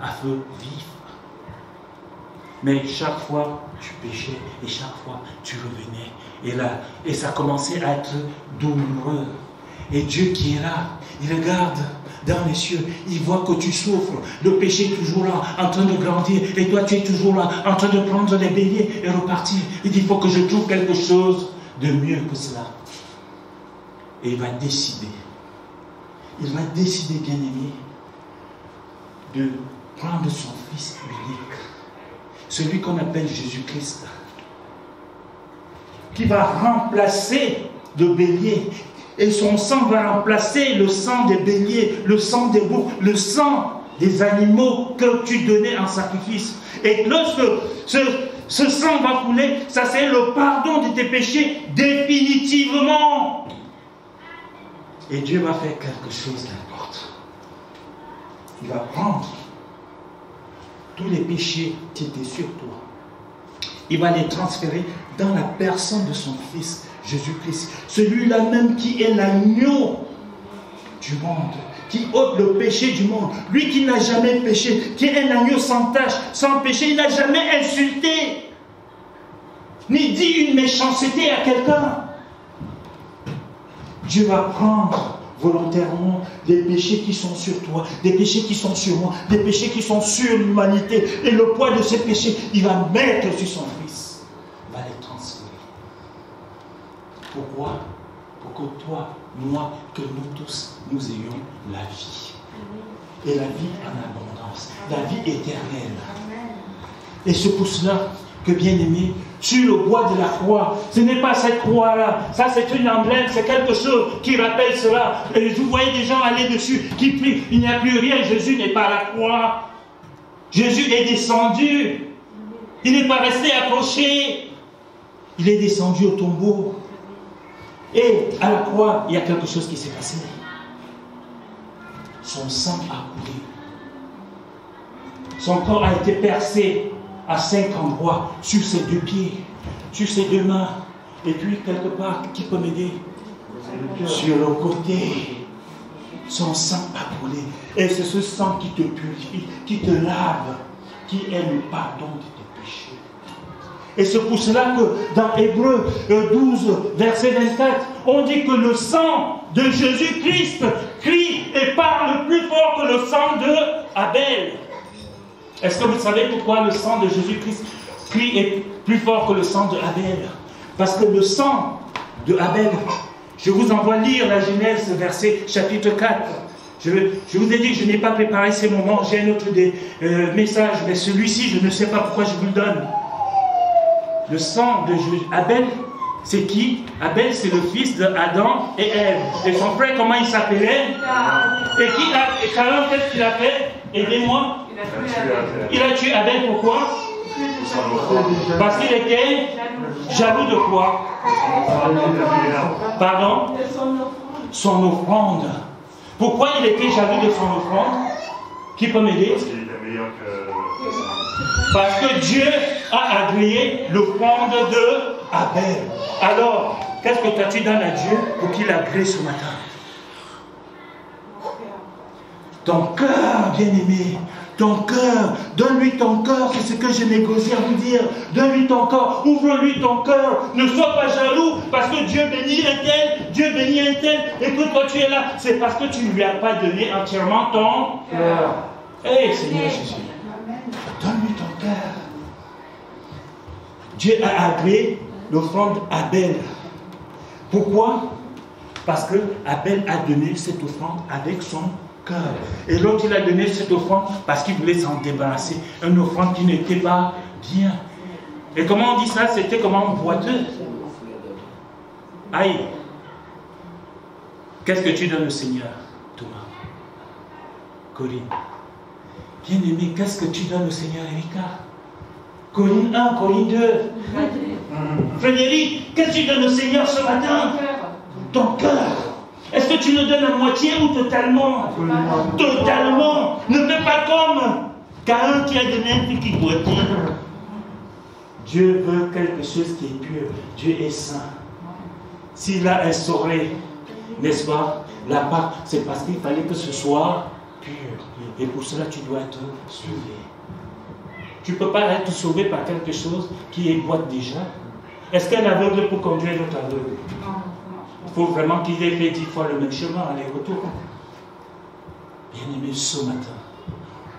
S5: à feu vif. Mais chaque fois, tu péchais et chaque fois, tu revenais. Et là, et ça commençait à être douloureux. Et Dieu qui est là, il regarde dans les cieux, il voit que tu souffres, le péché est toujours là, en train de grandir, et toi tu es toujours là, en train de prendre les béliers et repartir. Il dit, il faut que je trouve quelque chose de mieux que cela. Et il va décider, bien aimé, de prendre son Fils unique, celui qu'on appelle Jésus-Christ, qui va remplacer le bélier. Et son sang va remplacer le sang des béliers, le sang des boucs, le sang des animaux que tu donnais en sacrifice. Et lorsque ce sang va couler, ça c'est le pardon de tes péchés définitivement. Et Dieu va faire quelque chose d'important. Il va prendre tous les péchés qui étaient sur toi il va les transférer dans la personne de son Fils, Jésus-Christ. Celui-là même qui est l'agneau du monde, qui ôte le péché du monde. Lui qui n'a jamais péché, qui est un agneau sans tache, sans péché, il n'a jamais insulté, ni dit une méchanceté à quelqu'un. Dieu va prendre volontairement des péchés qui sont sur toi, des péchés qui sont sur moi, des péchés qui sont sur l'humanité. Et le poids de ces péchés, il va mettre sur son Fils. Il va les transférer. Pourquoi? Pour que toi, moi, que nous tous, nous ayons la vie. Et la vie en abondance. La vie éternelle. Et c'est pour cela que, bien aimé, sur le bois de la croix, ce n'est pas cette croix-là, ça c'est une emblème, c'est quelque chose qui rappelle cela. Et vous voyez des gens aller dessus qui prient, il n'y a plus rien, Jésus n'est pas à la croix. Jésus est descendu, il n'est pas resté accroché, il est descendu au tombeau. Et à la croix, il y a quelque chose qui s'est passé. Son sang a coulé. Son corps a été percé à 5 endroits, sur ses 2 pieds, sur ses 2 mains, et puis quelque part, qui peut m'aider? Sur le côté, son sang a coulé, et c'est ce sang qui te purifie, qui te lave, qui est le pardon de tes péchés. Et c'est pour cela que dans Hébreux 12, verset 24, on dit que le sang de Jésus-Christ crie et parle plus fort que le sang de Abel. Est-ce que vous savez pourquoi le sang de Jésus-Christ crie est plus fort que le sang de Abel? Parce que le sang de Abel, je vous envoie lire la Genèse, verset chapitre 4. Je vous ai dit que je n'ai pas préparé ces moments, j'ai un autre message, mais celui-ci, je ne sais pas pourquoi je vous le donne. Le sang de Abel, c'est qui? Abel, c'est le fils d'Adam et Ève. Et son frère, comment il s'appelait? Et Caïn, qu'est-ce qu'il a fait? Aidez-moi. Il a tué Abel, pourquoi? Parce qu'il était jaloux de quoi? Pardon? Son offrande. Pourquoi il était jaloux de son offrande? Qui peut m'aider? Parce que Dieu a agréé l'offrande de Abel. Alors, qu'est-ce que tu donnes à Dieu pour qu'il agrée ce matin? Ton cœur, bien-aimé, ton cœur, donne-lui ton cœur, c'est ce que je négocie à vous dire. Donne-lui ton cœur, ouvre-lui ton cœur, ne sois pas jaloux parce que Dieu bénit un tel, Dieu bénit un tel, et que toi tu es là, c'est parce que tu ne lui as pas donné entièrement ton cœur. Hé Seigneur Jésus, donne-lui ton cœur. Dieu a agréé l'offrande d'Abel. Pourquoi? Parce que Abel a donné cette offrande avec son cœur. Et l'autre, il a donné cette offrande parce qu'il voulait s'en débarrasser. Une offrande qui n'était pas bien. Et comment on dit ça? C'était comment? Boiteux. Aïe. Qu'est-ce que tu donnes au Seigneur, Thomas? Corinne. Bien-aimé, qu'est-ce que tu donnes au Seigneur, Erika? Corinne 1, Corinne 2. Frédéric, qu'est-ce que tu donnes au Seigneur ce matin? Ton cœur. Est-ce que tu le donnes à moitié ou totalement? Totalement. Ne fais pas comme Caïn qui a donné un petit boîtier. Dieu veut quelque chose qui est pur. Dieu est saint. S'il a instauré, n'est-ce pas, la part, c'est parce qu'il fallait que ce soit pur. Et pour cela, tu dois être sauvé. Tu ne peux pas être sauvé par quelque chose qui est boîte déjà. Est-ce qu'un aveugle peut conduire l'autre aveugle? Il faut vraiment qu'il ait fait 10 fois le même chemin, aller-retour. Bien-aimé, ce matin,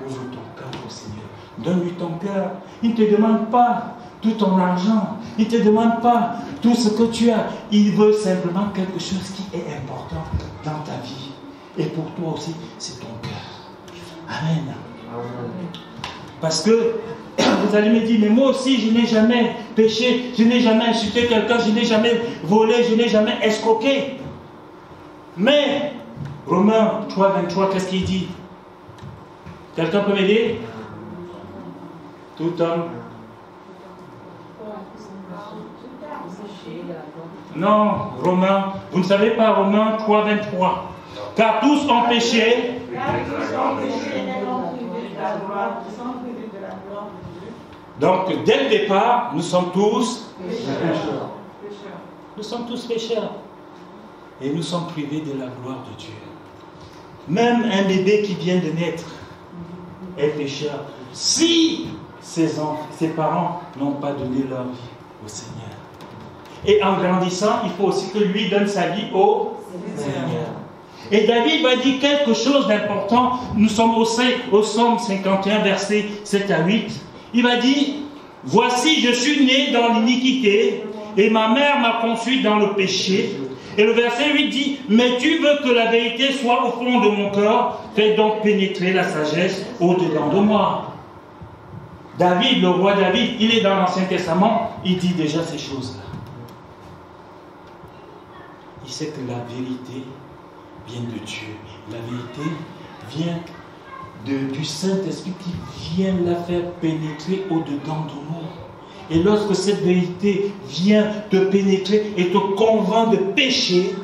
S5: ouvre ton cœur au Seigneur. Donne-lui ton cœur. Il ne te demande pas tout ton argent. Il ne te demande pas tout ce que tu as. Il veut simplement quelque chose qui est important dans ta vie. Et pour toi aussi, c'est ton cœur. Amen. Parce que vous allez me dire, mais moi aussi, je n'ai jamais péché, je n'ai jamais insulté quelqu'un, je n'ai jamais volé, je n'ai jamais escroqué. Mais, Romains 3, 23, qu'est-ce qu'il dit? Quelqu'un peut m'aider? Tout homme. Non, Romains, vous ne savez pas, Romains 3, 23. Car tous ont péché. Donc, dès le départ, nous sommes tous pécheurs. Nous sommes tous pécheurs. Et nous sommes privés de la gloire de Dieu. Même un bébé qui vient de naître est pécheur. Si ses parents n'ont pas donné leur vie au Seigneur. Et en grandissant, il faut aussi que lui donne sa vie au Seigneur. Et David va dire quelque chose d'important. Nous sommes au Psaume 51, versets 7 à 8. Il va dire, « Voici, je suis né dans l'iniquité, et ma mère m'a conçu dans le péché. » Et le verset 8 dit, « Mais tu veux que la vérité soit au fond de mon cœur, fais donc pénétrer la sagesse au-dedans de moi. » David, le roi David, il est dans l'Ancien Testament, il dit déjà ces choses-là. Il sait que la vérité vient de Dieu. La vérité vient du Saint-Esprit qui vient la faire pénétrer au-dedans de nous. Et lorsque cette vérité vient te pénétrer et te convainc de péché,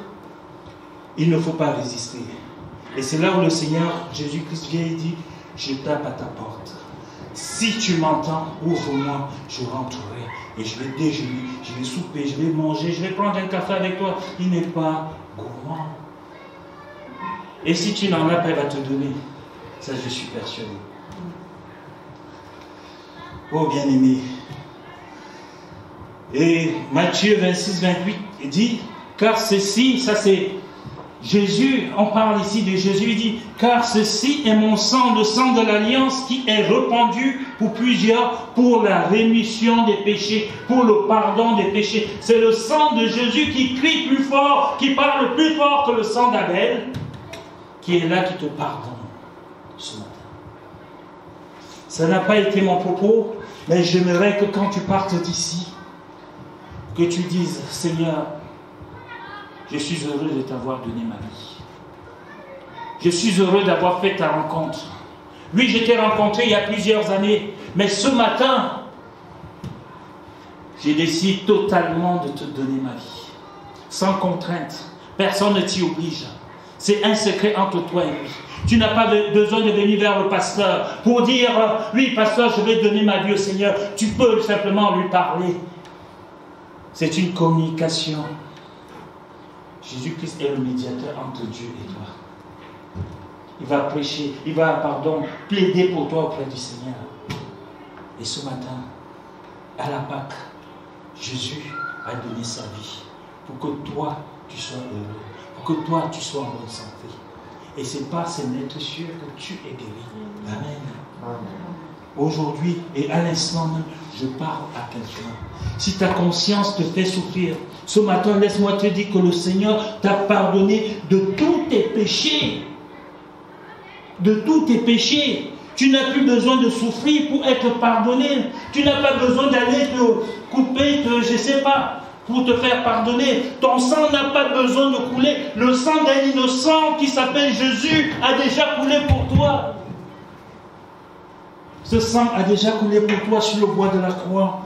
S5: il ne faut pas résister. Et c'est là où le Seigneur Jésus-Christ vient et dit, je tape à ta porte. Si tu m'entends, ouvre-moi, je rentrerai. Et je vais déjeuner, je vais souper, je vais manger, je vais prendre un café avec toi. Il n'est pas gourmand. Et si tu n'en as pas, il va te donner. Ça, je suis persuadé. Oh, bien-aimé. Et Matthieu 26, 28 dit, car ceci, ça c'est Jésus, on parle ici de Jésus, il dit, car ceci est mon sang, le sang de l'alliance qui est répandu pour plusieurs, pour la rémission des péchés, pour le pardon des péchés. C'est le sang de Jésus qui crie plus fort, qui parle plus fort que le sang d'Abel, qui est là, qui te pardonne ce matin. Ça n'a pas été mon propos, mais j'aimerais que quand tu partes d'ici, que tu dises, Seigneur, je suis heureux de t'avoir donné ma vie. Je suis heureux d'avoir fait ta rencontre. Oui, je t'ai rencontré il y a plusieurs années, mais ce matin, j'ai décidé totalement de te donner ma vie. Sans contrainte. Personne ne t'y oblige. C'est un secret entre toi et lui. Tu n'as pas besoin de venir vers le pasteur pour dire, oui, pasteur, je vais donner ma vie au Seigneur. Tu peux simplement lui parler. C'est une communication. Jésus-Christ est le médiateur entre Dieu et toi. Il va prêcher, il va, plaider pour toi auprès du Seigneur. Et ce matin, à la Pâque, Jésus a donné sa vie pour que toi, tu sois heureux, pour que toi, tu sois en bonne santé. Et c'est par ces lettres sûres que tu es guéri. Amen. Amen. Aujourd'hui et à l'instant même, je parle à quelqu'un. Si ta conscience te fait souffrir, ce matin, laisse-moi te dire que le Seigneur t'a pardonné de tous tes péchés. De tous tes péchés. Tu n'as plus besoin de souffrir pour être pardonné. Tu n'as pas besoin d'aller te couper, je ne sais pas, pour te faire pardonner. Ton sang n'a pas besoin de couler. Le sang d'un innocent qui s'appelle Jésus a déjà coulé pour toi. Ce sang a déjà coulé pour toi sur le bois de la croix.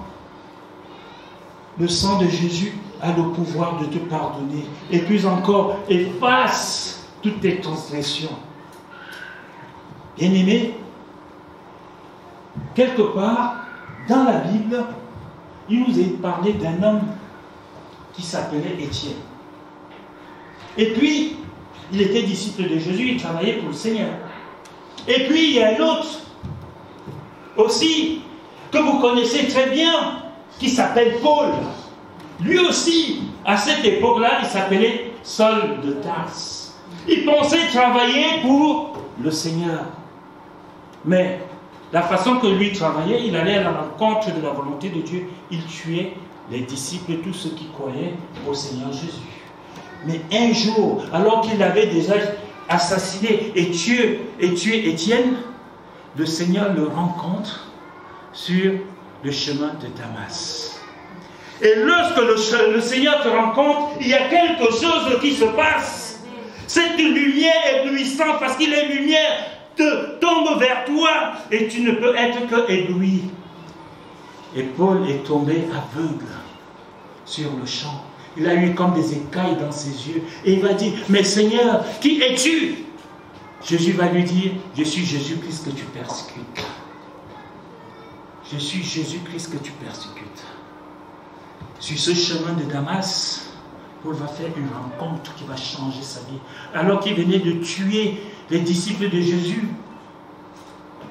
S5: Le sang de Jésus a le pouvoir de te pardonner. Et puis encore, efface toutes tes transgressions. Bien-aimé, quelque part, dans la Bible, il nous est parlé d'un homme qui s'appelait Étienne. Et puis, il était disciple de Jésus, il travaillait pour le Seigneur. Et puis, il y a un autre aussi, que vous connaissez très bien, qui s'appelle Paul. Lui aussi, à cette époque-là, il s'appelait Saul de Tarse. Il pensait travailler pour le Seigneur. Mais la façon que lui travaillait, il allait à la rencontre de la volonté de Dieu. Il tuait les disciples, tous ceux qui croyaient au Seigneur Jésus. Mais un jour, alors qu'il avait déjà assassiné et tué Étienne, le Seigneur le rencontre sur le chemin de Damas. Et lorsque le Seigneur te rencontre, il y a quelque chose qui se passe. Cette lumière éblouissante, parce qu'il est lumière, te tombe vers toi et tu ne peux être que ébloui. Et Paul est tombé aveugle sur le champ. Il a eu comme des écailles dans ses yeux. Et il va dire, mais Seigneur, qui es-tu? Jésus va lui dire, je suis Jésus-Christ que tu persécutes. je suis Jésus-Christ que tu persécutes. Sur ce chemin de Damas, Paul va faire une rencontre qui va changer sa vie. Alors qu'il venait de tuer les disciples de Jésus,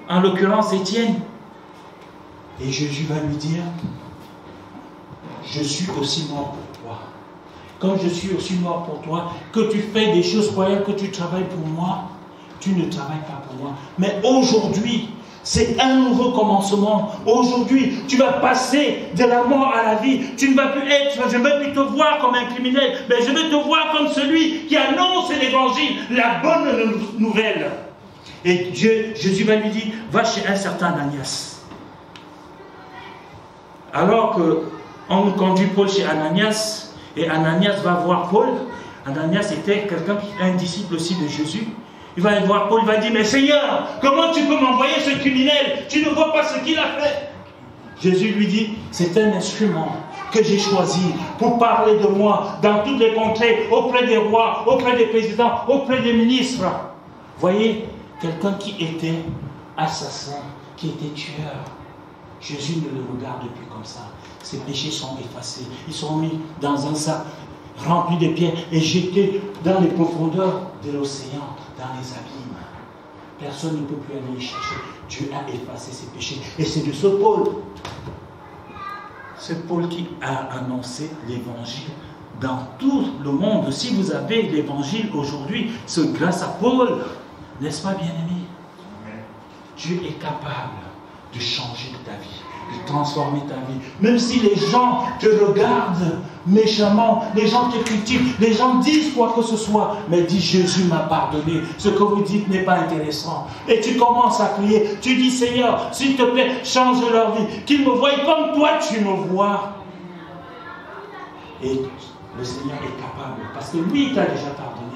S5: en l'occurrence Étienne, et Jésus va lui dire, je suis aussi mort pour toi. Comme je suis aussi mort pour toi, que tu fais des choses pour elle, que tu travailles pour moi, tu ne travailles pas pour moi. Mais aujourd'hui, c'est un nouveau commencement. Aujourd'hui, tu vas passer de la mort à la vie. Tu ne vas plus être, je ne vais plus te voir comme un criminel, mais je vais te voir comme celui qui annonce l'évangile, la bonne nouvelle. Et Jésus va lui dire, va chez un certain Ananias. Alors qu'on conduit Paul chez Ananias, et Ananias va voir Paul. Ananias était quelqu'un, un disciple aussi de Jésus. Il va aller voir Paul, il va dire, mais Seigneur, comment tu peux m'envoyer ce criminel? Tu ne vois pas ce qu'il a fait. Jésus lui dit, c'est un instrument que j'ai choisi pour parler de moi dans toutes les contrées, auprès des rois, auprès des présidents, auprès des ministres. Voyez, quelqu'un qui était assassin, qui était tueur, Jésus ne le regarde plus comme ça. Ses péchés sont effacés. Ils sont mis dans un sac rempli de pierres et jetés dans les profondeurs de l'océan, dans les abîmes. Personne ne peut plus aller les chercher. Dieu a effacé ses péchés. Et c'est de ce Paul qui a annoncé l'évangile dans tout le monde. Si vous avez l'évangile aujourd'hui, c'est grâce à Paul. N'est-ce pas, bien-aimé? Dieu est capable de changer ta vie, de transformer ta vie. Même si les gens te regardent méchamment, les gens te critiquent, les gens disent quoi que ce soit, mais dis Jésus m'a pardonné, ce que vous dites n'est pas intéressant. Et tu commences à crier, tu dis Seigneur, s'il te plaît, change leur vie, qu'ils me voient comme toi tu me vois. Et le Seigneur est capable, parce que lui t'a déjà pardonné.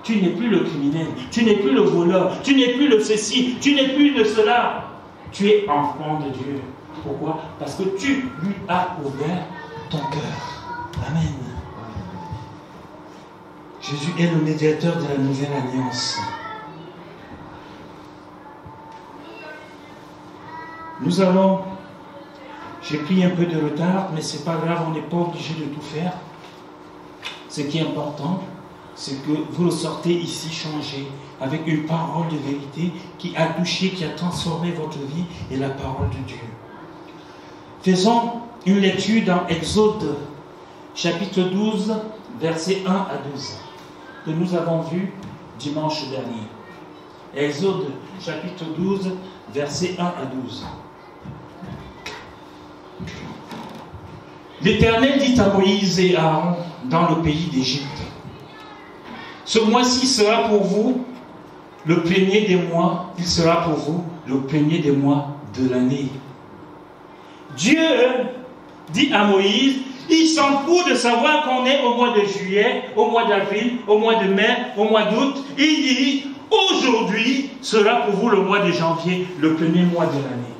S5: Tu n'es plus le criminel, tu n'es plus le voleur, tu n'es plus le ceci, tu n'es plus de cela. Tu es enfant de Dieu. Pourquoi? Parce que tu lui as ouvert ton cœur. Amen. Jésus est le médiateur de la nouvelle alliance. Nous allons, j'ai pris un peu de retard, mais ce n'est pas grave, on n'est pas obligé de tout faire. Ce qui est important, c'est que vous ressortez ici changé, avec une parole de vérité qui a touché, qui a transformé votre vie et la parole de Dieu. Faisons une lecture dans Exode, chapitre 12, versets 1 à 12, que nous avons vu dimanche dernier. Exode, chapitre 12, versets 1 à 12. L'Éternel dit à Moïse et à Aaron dans le pays d'Égypte, ce mois-ci sera pour vous le premier des mois, il sera pour vous le premier des mois de l'année. Dieu dit à Moïse, il s'en fout de savoir qu'on est au mois de juillet, au mois d'avril, au mois de mai, au mois d'août. Il dit, aujourd'hui sera pour vous le mois de janvier, le premier mois de l'année.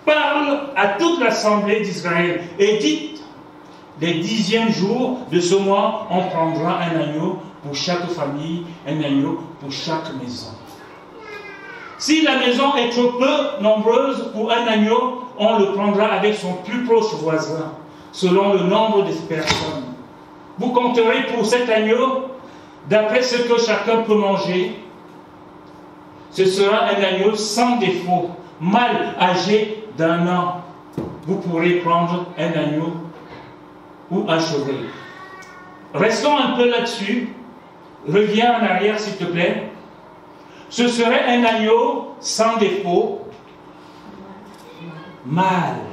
S5: Parle à toute l'assemblée d'Israël et dites, les 10e jours de ce mois, on prendra un agneau pour chaque famille, un agneau pour chaque maison. Si la maison est trop peu nombreuse pour un agneau, on le prendra avec son plus proche voisin, selon le nombre de personnes. Vous compterez pour cet agneau, d'après ce que chacun peut manger. Ce sera un agneau sans défaut, mâle âgé d'1 an. Vous pourrez prendre un agneau ou un cheval. Restons un peu là-dessus. Reviens en arrière, s'il te plaît. Ce serait un agneau sans défaut, mâle.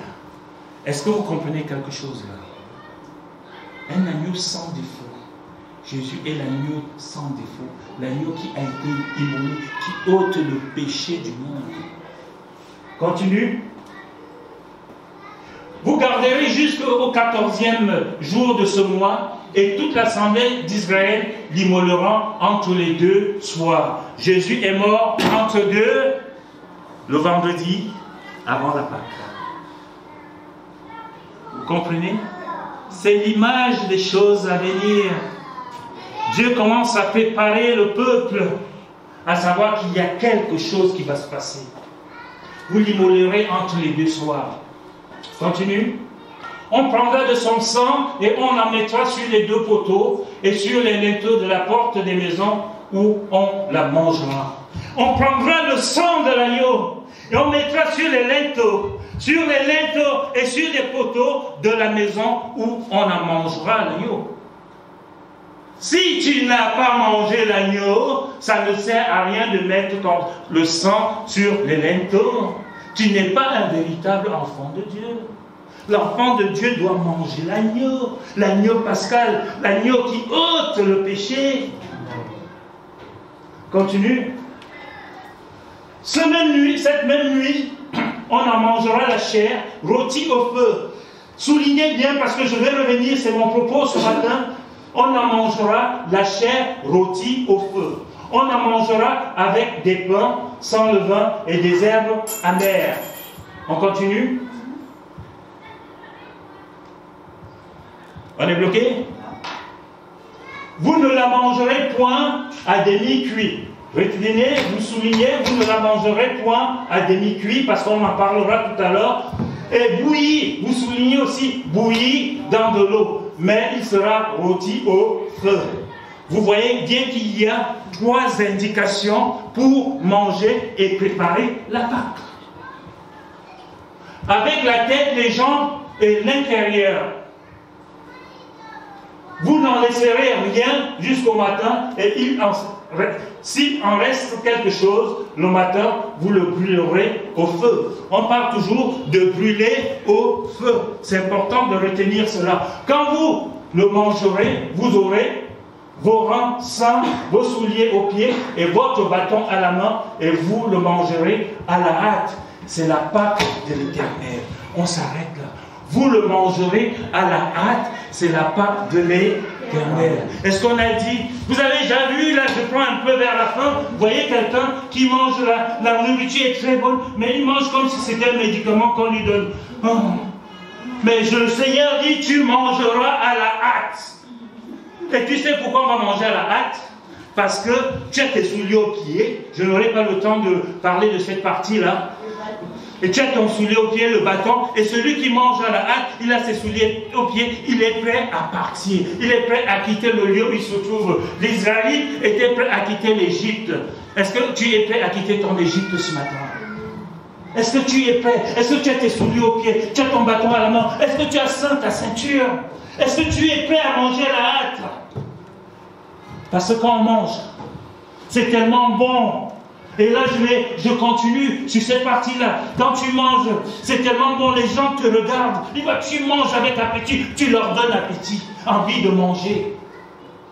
S5: Est-ce que vous comprenez quelque chose là? Un agneau sans défaut. Jésus est l'agneau sans défaut. L'agneau qui a été immolé, qui ôte le péché du monde. Continue. Vous garderez jusqu'au 14e jour de ce mois, et toute l'assemblée d'Israël l'immolera entre les 2 soirs. Jésus est mort entre 2, le vendredi, avant la Pâque. Vous comprenez? C'est l'image des choses à venir. Dieu commence à préparer le peuple, à savoir qu'il y a quelque chose qui va se passer. vous l'immolerez entre les deux soirs. Continue. On prendra de son sang et on en mettra sur les deux poteaux et sur les linteaux de la porte des maisons où on la mangera. On prendra le sang de l'agneau et on mettra sur les linteaux et sur les poteaux de la maison où on en mangera l'agneau. Si tu n'as pas mangé l'agneau, ça ne sert à rien de mettre le sang sur les linteaux. Tu n'es pas un véritable enfant de Dieu. L'enfant de Dieu doit manger l'agneau, l'agneau pascal, l'agneau qui ôte le péché. Continue. Cette même nuit, on en mangera la chair rôtie au feu. Soulignez bien parce que je vais revenir, c'est mon propos ce matin. On en mangera la chair rôtie au feu. On en mangera avec des pains sans levain et des herbes amères. On continue. On est bloqué? Vous ne la mangerez point à demi-cuit. Retenez, vous soulignez, vous ne la mangerez point à demi-cuit, parce qu'on en parlera tout à l'heure. Et bouilli, vous soulignez aussi, bouilli dans de l'eau, mais il sera rôti au feu. Vous voyez bien qu'il y a 3 indications pour manger et préparer la Pâque. Avec la tête, les jambes et l'intérieur. Vous n'en laisserez rien jusqu'au matin et s'il en reste quelque chose, le matin, vous le brûlerez au feu. On parle toujours de brûler au feu. C'est important de retenir cela. Quand vous le mangerez, vous aurez vos rangs sains, vos souliers aux pieds et votre bâton à la main et vous le mangerez à la hâte. C'est la Pâque de l'Éternel. On s'arrête là. Vous le mangerez à la hâte, c'est la Pâque de l'Éternel. Est-ce qu'on a dit, vous avez déjà vu, là je prends un peu vers la fin, vous voyez quelqu'un qui mange la nourriture est très bonne, mais il mange comme si c'était un médicament qu'on lui donne. Oh. Mais le Seigneur dit, tu mangeras à la hâte. Et tu sais pourquoi on va manger à la hâte? Parce que tu as tes souliers aux pieds, je n'aurai pas le temps de parler de cette partie-là. Et tu as ton soulier au pied, le bâton, et celui qui mange à la hâte, il a ses souliers au pied, il est prêt à partir. Il est prêt à quitter le lieu où il se trouve. Les Israélites étaient prêts à quitter l'Égypte. Est-ce que tu es prêt à quitter ton Égypte ce matin? Est-ce que tu es prêt? Est-ce que tu as tes souliers au pied? Tu as ton bâton à la main? Est-ce que tu as ceint ta ceinture? Est-ce que tu es prêt à manger à la hâte? Parce que quand on mange, c'est tellement bon. Et là, je continue sur cette partie-là. Quand tu manges, c'est tellement bon, les gens te regardent. Ils voient que tu manges avec appétit. Tu leur donnes appétit, envie de manger.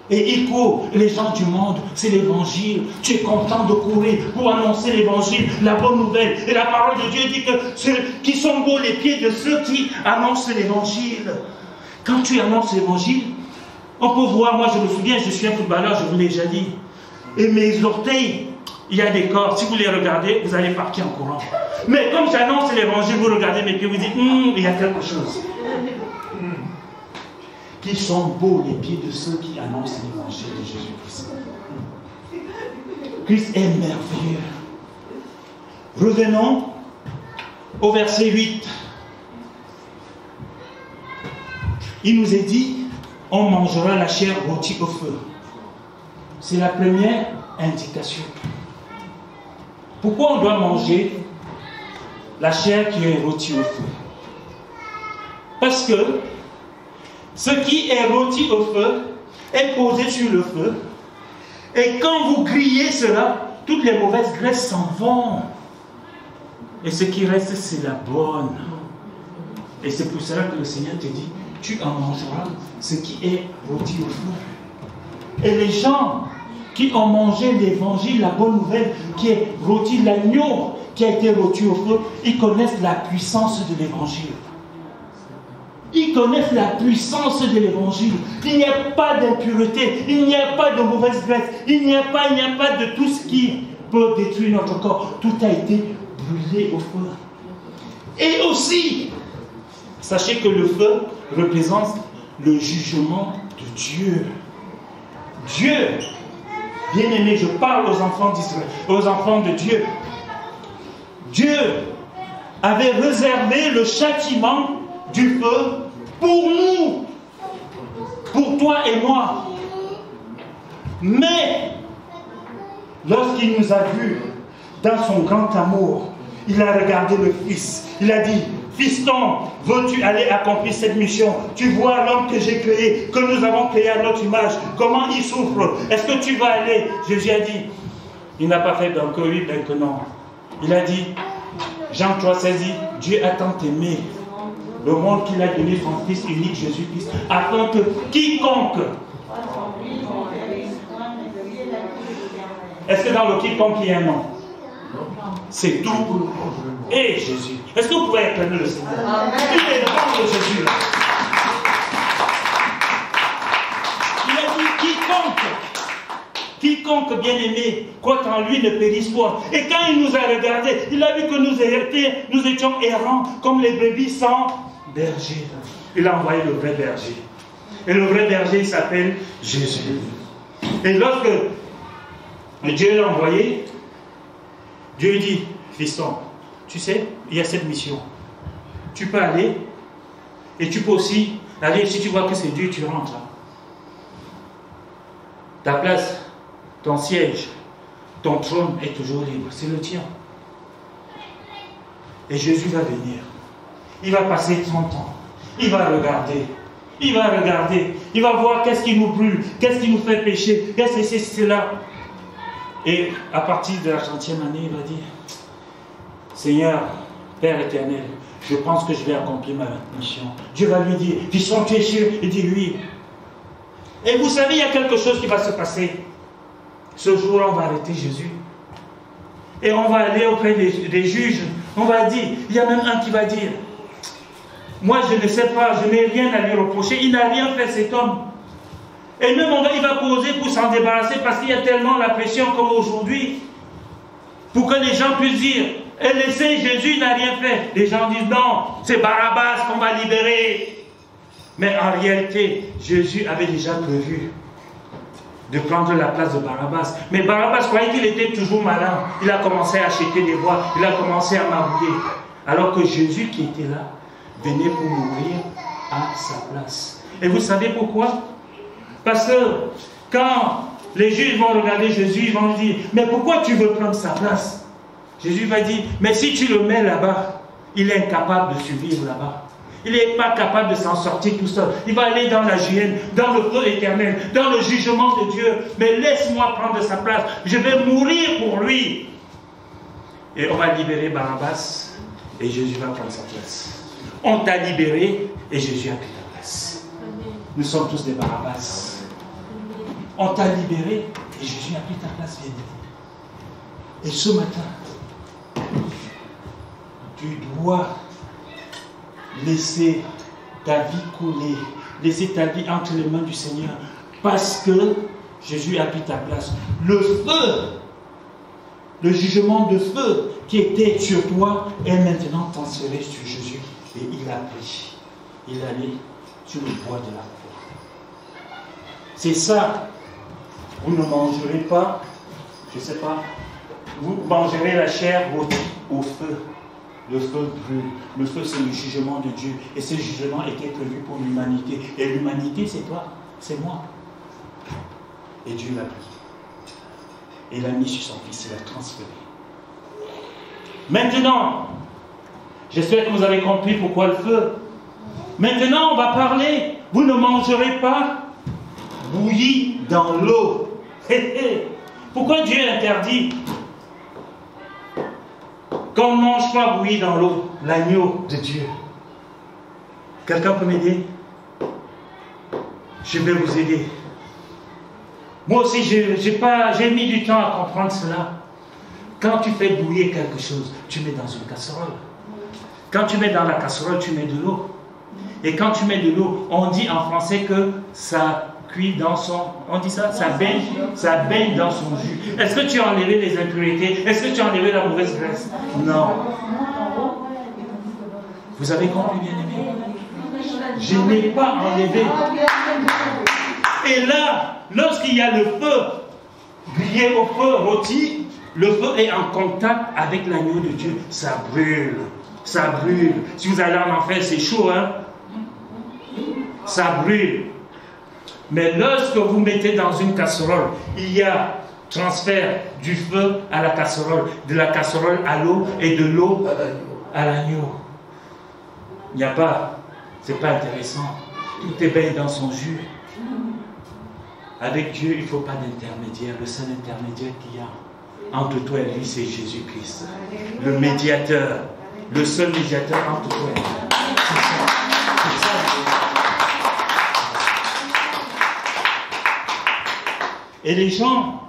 S5: Et ils courent, les gens du monde, c'est l'évangile. Tu es content de courir pour annoncer l'évangile, la bonne nouvelle. Et la parole de Dieu dit que ceux qui sont beaux les pieds de ceux qui annoncent l'évangile. Quand tu annonces l'évangile, on peut voir, moi je me souviens, je suis un footballeur, je vous l'ai déjà dit. Et mes orteils, il y a des corps, si vous les regardez, vous allez partir en courant. Mais comme j'annonce l'évangile, vous regardez mes pieds, vous dites, il y a quelque chose. Qui sont beaux les pieds de ceux qui annoncent l'évangile de Jésus-Christ. Christ est merveilleux. Revenons au verset 8. Il nous est dit, on mangera la chair rôtie au feu. C'est la première indication. Pourquoi on doit manger la chair qui est rôtie au feu? Parce que ce qui est rôti au feu est posé sur le feu. Et quand vous grillez cela, toutes les mauvaises graisses s'en vont. Et ce qui reste, c'est la bonne. Et c'est pour cela que le Seigneur te dit, tu en mangeras ce qui est rôti au feu. Et les gens qui ont mangé l'évangile, la bonne nouvelle, qui est rôti, l'agneau qui a été rôti au feu, ils connaissent la puissance de l'évangile. Ils connaissent la puissance de l'évangile. Il n'y a pas d'impureté, il n'y a pas de mauvaise graisse, il n'y a pas de tout ce qui peut détruire notre corps. Tout a été brûlé au feu. Et aussi, sachez que le feu représente le jugement de Dieu. Dieu, bien aimé, je parle aux enfants d'Israël, aux enfants de Dieu. Dieu avait réservé le châtiment du feu pour nous, pour toi et moi. Mais, lorsqu'il nous a vus dans son grand amour, il a regardé le Fils. Il a dit, fiston, veux-tu aller accomplir cette mission? Tu vois l'homme que j'ai créé, que nous avons créé à notre image, comment il souffre. Est-ce que tu vas aller? Jésus a dit, il n'a pas fait d'un que oui, d'un que non. Il a dit, Jean 3,16 dit, Dieu a tant aimé le monde qu'il a donné son Fils unique, Jésus-Christ, afin que quiconque... Est-ce que dans le quiconque il y a un nom? C'est tout. Et Jésus. Est-ce que vous pouvez acclamer le Seigneur? Il est le nom de Jésus là. Il a dit quiconque bien-aimé, croit en lui ne périsse point. Et quand il nous a regardés, il a vu que nous étions errants comme les brebis sans berger. Il a envoyé le vrai berger. Et le vrai berger, il s'appelle Jésus. Et lorsque Dieu l'a envoyé, Dieu dit, fiston, tu sais, il y a cette mission. Tu peux aller, et tu peux aussi aller, si tu vois que c'est Dieu, tu rentres. Ta place, ton siège, ton trône est toujours libre, c'est le tien. Et Jésus va venir. Il va passer 30 ans. Il va regarder. Il va voir qu'est-ce qui nous brûle, qu'est-ce qui nous fait pécher, qu'est-ce que c'est cela. Et à partir de la 30e année, il va dire, Seigneur, Père éternel, je pense que je vais accomplir ma mission. Dieu va lui dire, fiston, tu es sûr? Il dit oui. Et vous savez, il y a quelque chose qui va se passer. Ce jour-là, on va arrêter Jésus. Et on va aller auprès des juges. On va dire, il y a même un qui va dire, moi je ne sais pas, je n'ai rien à lui reprocher, il n'a rien fait cet homme. Et même il va causer pour s'en débarrasser parce qu'il y a tellement la pression comme aujourd'hui. Pour que les gens puissent dire, et laissez, Jésus n'a rien fait. Les gens disent non, c'est Barabbas qu'on va libérer. Mais en réalité, Jésus avait déjà prévu de prendre la place de Barabbas. Mais Barabbas croyait qu'il était toujours malin. Il a commencé à acheter des voix, il a commencé à marouiller. Alors que Jésus qui était là, venait pour mourir à sa place. Et vous savez pourquoi? Parce que quand les juges vont regarder Jésus, ils vont lui dire, mais pourquoi tu veux prendre sa place? Jésus va dire, mais si tu le mets là-bas, il est incapable de survivre là-bas. Il n'est pas capable de s'en sortir tout seul. Il va aller dans la géhenne, dans le feu éternel, dans le jugement de Dieu. Mais laisse-moi prendre sa place. Je vais mourir pour lui. Et on va libérer Barabbas et Jésus va prendre sa place. On t'a libéré et Jésus a pris ta place. Nous sommes tous des Barabbas. On t'a libéré et Jésus a pris ta place, bien aimé. Et ce matin, tu dois laisser ta vie couler, laisser ta vie entre les mains du Seigneur, parce que Jésus a pris ta place. Le feu, le jugement de feu qui était sur toi est maintenant transféré sur Jésus. Et il a pris. Il allait sur le bois de la croix. C'est ça. Vous ne mangerez pas, je ne sais pas, vous mangerez la chair au feu. Le feu brûle. Le feu, c'est le jugement de Dieu. Et ce jugement était prévu pour l'humanité. Et l'humanité, c'est toi, c'est moi. Et Dieu l'a pris. Et l'a mis sur son Fils, il l'a transféré. Maintenant, j'espère que vous avez compris pourquoi le feu. Maintenant, on va parler. Vous ne mangerez pas bouilli dans l'eau. Pourquoi Dieu interdit qu'on ne mange pas bouilli dans l'eau, l'agneau de Dieu? Quelqu'un peut m'aider? Je vais vous aider. Moi aussi, j'ai mis du temps à comprendre cela. Quand tu fais bouillir quelque chose, tu mets dans une casserole. Quand tu mets dans la casserole, tu mets de l'eau. Et quand tu mets de l'eau, on dit en français que ça cuit dans son... On dit ça? Ça baigne dans son jus. Est-ce que tu as enlevé les impuretés? Est-ce que tu as enlevé la mauvaise graisse? Non. Vous avez compris, bien aimé? Je n'ai pas enlevé. Et là, lorsqu'il y a le feu, grillé au feu, rôti, le feu est en contact avec l'agneau de Dieu. Ça brûle. Ça brûle. Si vous allez en enfer, c'est chaud, hein? Ça brûle. Mais lorsque vous mettez dans une casserole, il y a transfert du feu à la casserole, de la casserole à l'eau et de l'eau à l'agneau. Il n'y a pas, c'est pas intéressant. Tout est bien dans son jus. Avec Dieu, il ne faut pas d'intermédiaire. Le seul intermédiaire qu'il y a entre toi et lui, c'est Jésus-Christ. Le médiateur. Le seul médiateur entre toi et lui. C'est ça. C'est ça. Et les gens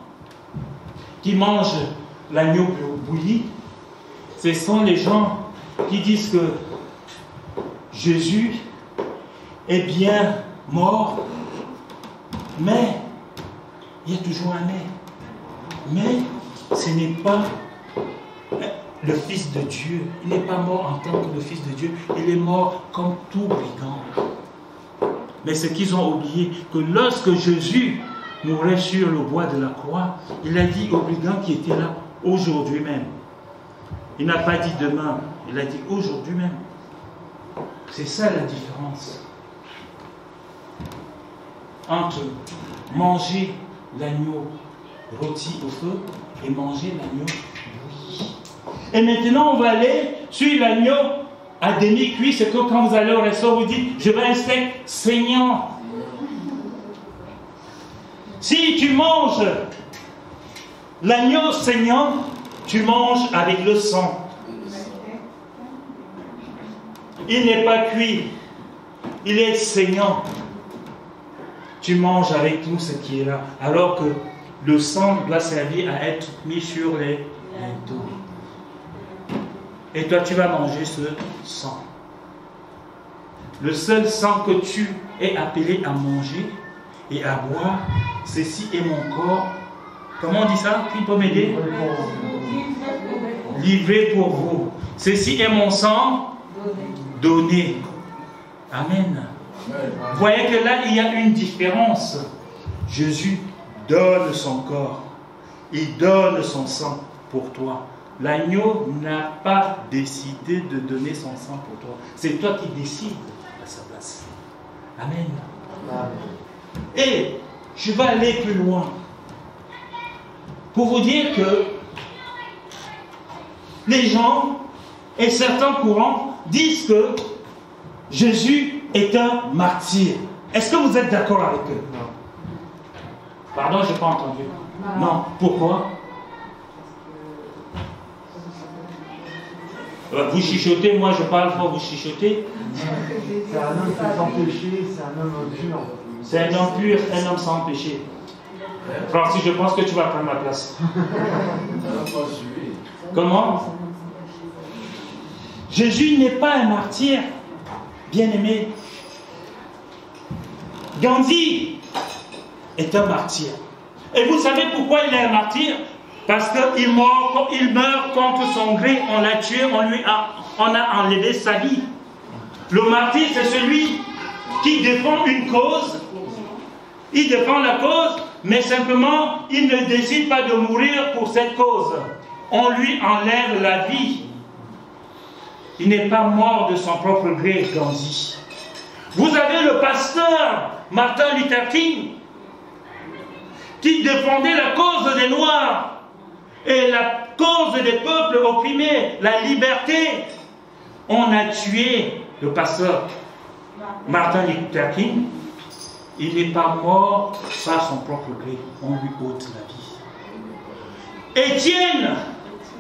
S5: qui mangent l'agneau bouilli, ce sont les gens qui disent que Jésus est bien mort, mais il y a toujours un mais. Mais ce n'est pas le Fils de Dieu. Il n'est pas mort en tant que le Fils de Dieu. Il est mort comme tout brigand. Mais ce qu'ils ont oublié, que lorsque Jésus mourait sur le bois de la croix, il a dit aux brigands qui étaient là, aujourd'hui même. Il n'a pas dit demain, il a dit aujourd'hui même. C'est ça la différence entre manger l'agneau rôti au feu et manger l'agneau bouilli. Et maintenant, on va aller sur l'agneau à demi-cuit. C'est que quand vous allez au restaurant, vous dites, je veux un steak saignant. Si tu manges l'agneau saignant, tu manges avec le sang. Il n'est pas cuit, il est saignant. Tu manges avec tout ce qui est là. Alors que le sang doit servir à être mis sur les linteaux. Et toi, tu vas manger ce sang. Le seul sang que tu es appelé à manger et à boire, ceci est mon corps. Comment on dit ça? Qui peut m'aider? Livré pour vous. Ceci est mon sang donné. Amen. Vous voyez que là, il y a une différence. Jésus donne son corps. Il donne son sang pour toi. L'agneau n'a pas décidé de donner son sang pour toi. C'est toi qui décides à sa place. Amen. Et je vais aller plus loin pour vous dire que les gens et certains courants disent que Jésus est un martyr. Est-ce que vous êtes d'accord avec eux? Non. Pardon, je n'ai pas entendu. Non. Pourquoi? Vous chuchotez, moi je parle fort, vous chuchotez.
S6: C'est un homme qui est sans péché, c'est un homme pur.
S5: C'est un homme pur, un homme sans péché. Francis, je pense que tu vas prendre ma place. Comment? Jésus n'est pas un martyr, bien-aimé. Gandhi est un martyr. Et vous savez pourquoi il est un martyr? Parce qu'il meurt contre son gré, on l'a tué, on a enlevé sa vie. Le martyr, c'est celui qui défend une cause. Il défend la cause, mais simplement, il ne décide pas de mourir pour cette cause. On lui enlève la vie. Il n'est pas mort de son propre gré, Gandhi. Vous avez le pasteur Martin Luther King qui défendait la cause des Noirs et la cause des peuples opprimés, la liberté. On a tué le pasteur Martin Luther King. Il n'est pas mort par son propre gré. On lui ôte la vie. Étienne,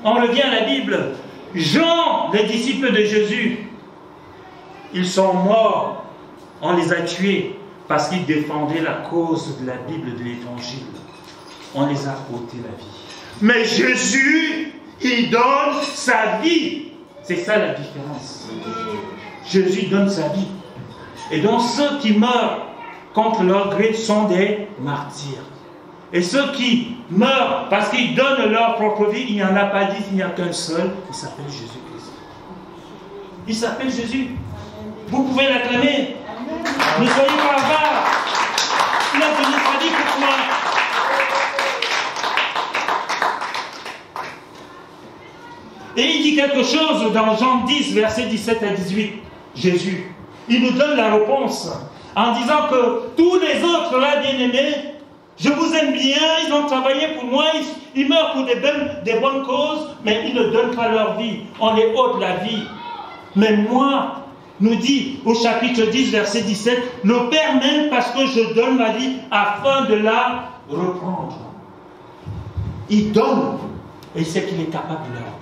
S5: on revient à la Bible. Jean, les disciples de Jésus, ils sont morts. On les a tués parce qu'ils défendaient la cause de la Bible, de l'Évangile. On les a ôté la vie. Mais Jésus, il donne sa vie. C'est ça la différence. Jésus donne sa vie. Et donc ceux qui meurent contre leur gré sont des martyrs. Et ceux qui meurent parce qu'ils donnent leur propre vie, il n'y en a pas 10, il n'y a qu'un seul. Il s'appelle Jésus-Christ. Il s'appelle Jésus. Vous pouvez l'acclamer. Ne soyez pas avares. Il a donné sa vie pour toi. Et il dit quelque chose dans Jean 10, versets 17 à 18. Jésus, il nous donne la réponse en disant que tous les autres, là, bien-aimés, je vous aime bien, ils ont travaillé pour moi, ils meurent pour des bonnes causes, mais ils ne donnent pas leur vie. On les ôte la vie. Mais moi, nous dit au chapitre 10, verset 17, le Père m'aime parce que je donne ma vie afin de la reprendre. Il donne et il sait qu'il est capable de la reprendre.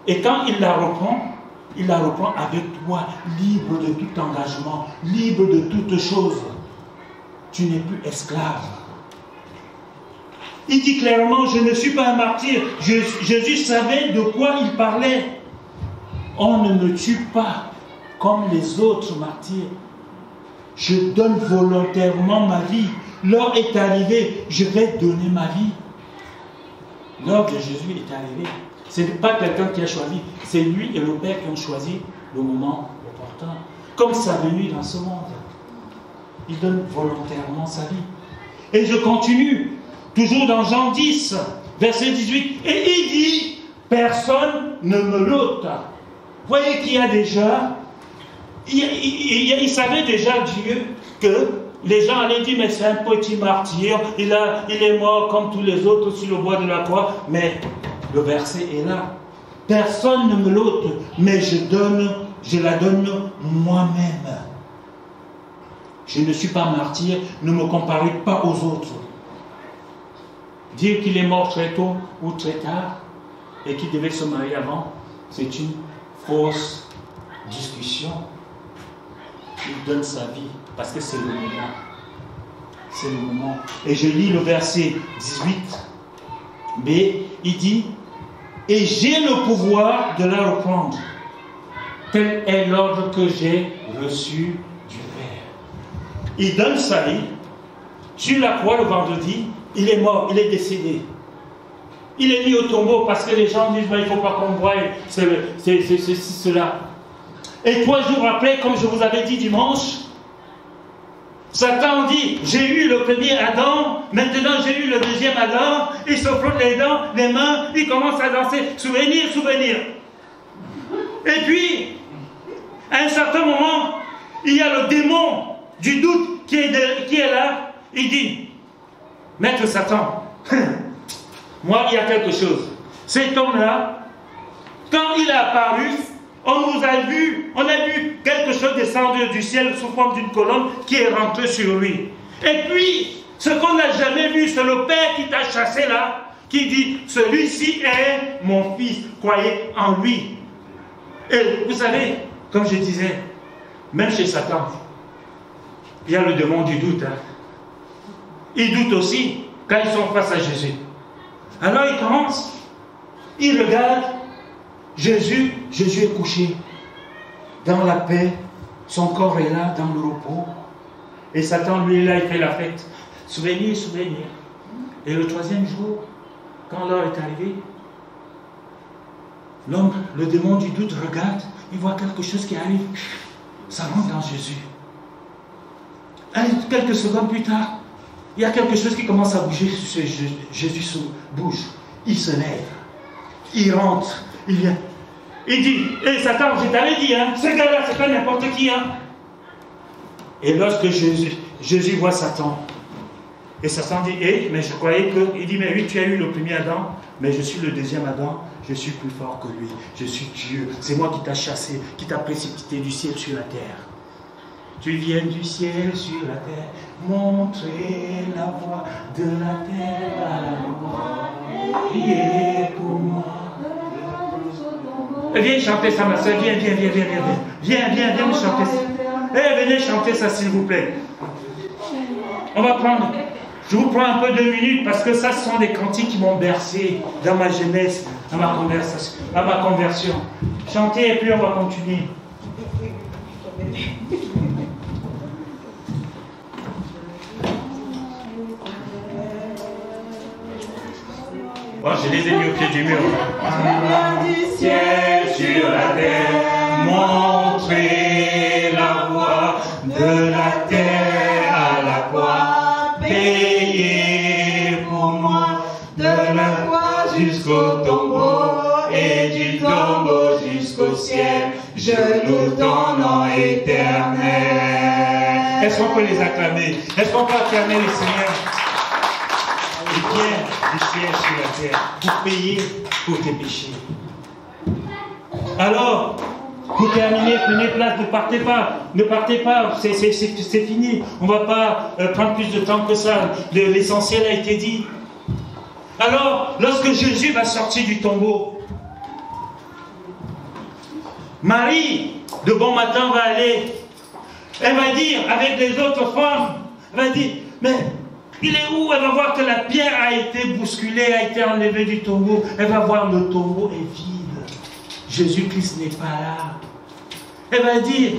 S5: Et quand il la reprend avec toi, libre de tout engagement, libre de toute chose. Tu n'es plus esclave. Il dit clairement, je ne suis pas un martyr. Jésus savait de quoi il parlait. On ne me tue pas comme les autres martyrs. Je donne volontairement ma vie. L'heure est arrivée, je vais donner ma vie. L'heure de Jésus est arrivée. Ce n'est pas quelqu'un qui a choisi, c'est lui et le Père qui ont choisi le moment opportun. Comme sa venue dans ce monde. Il donne volontairement sa vie. Et je continue, toujours dans Jean 10, verset 18. Et il dit, personne ne me l'ôte. Voyez qu'il y a déjà, il savait déjà Dieu que les gens allaient dire, mais c'est un petit martyr, il est mort comme tous les autres sur le bois de la croix. Mais le verset est là. Personne ne me l'ôte, mais je la donne moi-même. Je ne suis pas martyr, ne me comparez pas aux autres. Dire qu'il est mort très tôt ou très tard et qu'il devait se marier avant, c'est une fausse discussion. Il donne sa vie parce que c'est le moment. C'est le moment. Et je lis le verset 18b, il dit, et j'ai le pouvoir de la reprendre. Tel est l'ordre que j'ai reçu. Il donne sa vie sur la croix le vendredi, il est mort, il est décédé. Il est mis au tombeau parce que les gens disent, il ne faut pas qu'on voie, c'est cela. Et 3 jours après, comme je vous avais dit dimanche, Satan dit, j'ai eu le premier Adam, maintenant j'ai eu le deuxième Adam, il se frotte les dents, les mains, il commence à danser, souvenir, souvenir. Et puis, à un certain moment, il y a le démon du doute qui est là, il dit, Maître Satan, moi il y a quelque chose. Cet homme-là, quand il est apparu, on a vu quelque chose descendre du ciel sous forme d'une colonne qui est rentrée sur lui. Et puis, ce qu'on n'a jamais vu, c'est le Père qui t'a chassé là, qui dit, celui-ci est mon fils, croyez en lui. Et vous savez, comme je disais, même chez Satan, il y a le démon du doute. Hein. Il doute aussi quand ils sont face à Jésus. Alors il commence, il regarde, Jésus est couché dans la paix, son corps est là dans le repos. Et Satan, lui, là, il fait la fête. Souvenir, souvenir. Et le 3e jour, quand l'heure est arrivée, l'homme, le démon du doute regarde, il voit quelque chose qui arrive. Ça rentre dans Jésus. Et quelques secondes plus tard, il y a quelque chose qui commence à bouger. Jésus bouge. Il se lève. Il rentre. Il vient. Il dit, Satan, je t'avais dit, hein, ce gars-là, c'est pas n'importe qui. Hein. Et lorsque Jésus voit Satan, et Satan dit, mais je croyais que... Il dit, mais oui, tu as eu le premier Adam, mais je suis le deuxième Adam, je suis plus fort que lui. Je suis Dieu. C'est moi qui t'a chassé, qui t'a précipité du ciel sur la terre. Tu viens du ciel sur la terre, montrer la voie de la terre à la mort. Priez pour moi. Viens chanter ça, ma soeur. Viens me chanter ça. Venez chanter ça, s'il vous plaît. On va prendre. Je vous prends un peu 2 minutes parce que ça, ce sont des cantiques qui m'ont bercé dans ma jeunesse, dans ma conversion. Chantez et puis on va continuer. Moi, je les ai mis au pied du mur. Du ciel sur la terre, montrer la voie de la terre à la croix, payer pour moi de la croix jusqu'au tombeau. et du tombeau jusqu'au ciel, je loue ton nom éternel. Est-ce qu'on peut les acclamer? Est-ce qu'on peut acclamer le Seigneur? Il vient du ciel sur la terre pour payer pour tes péchés. Alors, pour terminer, prenez place, ne partez pas, c'est fini. On ne va pas prendre plus de temps que ça. L'essentiel a été dit. Alors, lorsque Jésus va sortir du tombeau, Marie, de bon matin, va aller. Elle va dire, avec les autres femmes, elle va dire, mais il est où? Elle va voir que la pierre a été bousculée, a été enlevée du tombeau. Elle va voir le tombeau est vide. Jésus-Christ n'est pas là. Elle va dire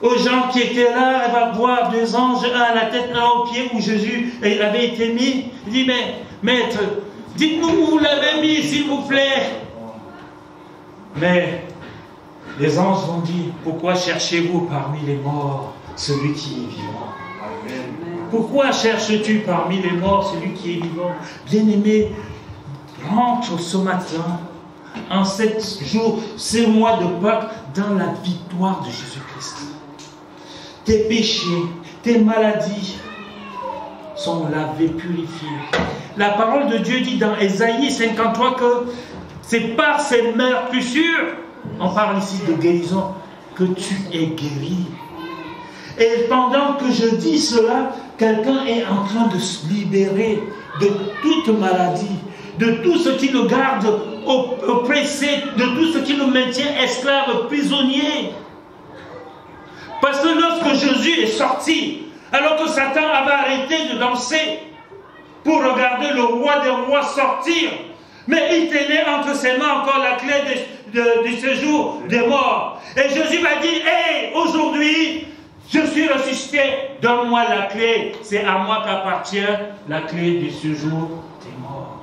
S5: aux gens qui étaient là, elle va voir deux anges, un à la tête, un au pied, où Jésus avait été mis. Il dit, mais maître, dites-nous où vous l'avez mis, s'il vous plaît. Mais les anges vont dire, pourquoi cherchez-vous parmi les morts celui qui est vivant? Pourquoi cherches-tu parmi les morts celui qui est vivant? Bien-aimé, rentre ce matin, en 7 jours, ce mois de Pâques, dans la victoire de Jésus-Christ. Tes péchés, tes maladies sont lavés, purifiés. La parole de Dieu dit dans Ésaïe 53 que c'est par ces meurtrissures, on parle ici de guérison, que tu es guéri. Et pendant que je dis cela, quelqu'un est en train de se libérer de toute maladie, de tout ce qui le garde oppressé, de tout ce qui le maintient esclave, prisonnier. Parce que lorsque Jésus est sorti, alors que Satan avait arrêté de danser pour regarder le roi des rois sortir, mais il tenait entre ses mains encore la clé du séjour des morts. Et Jésus va dire, hey, aujourd'hui, je suis ressuscité, donne-moi la clé. C'est à moi qu'appartient la clé du séjour des morts.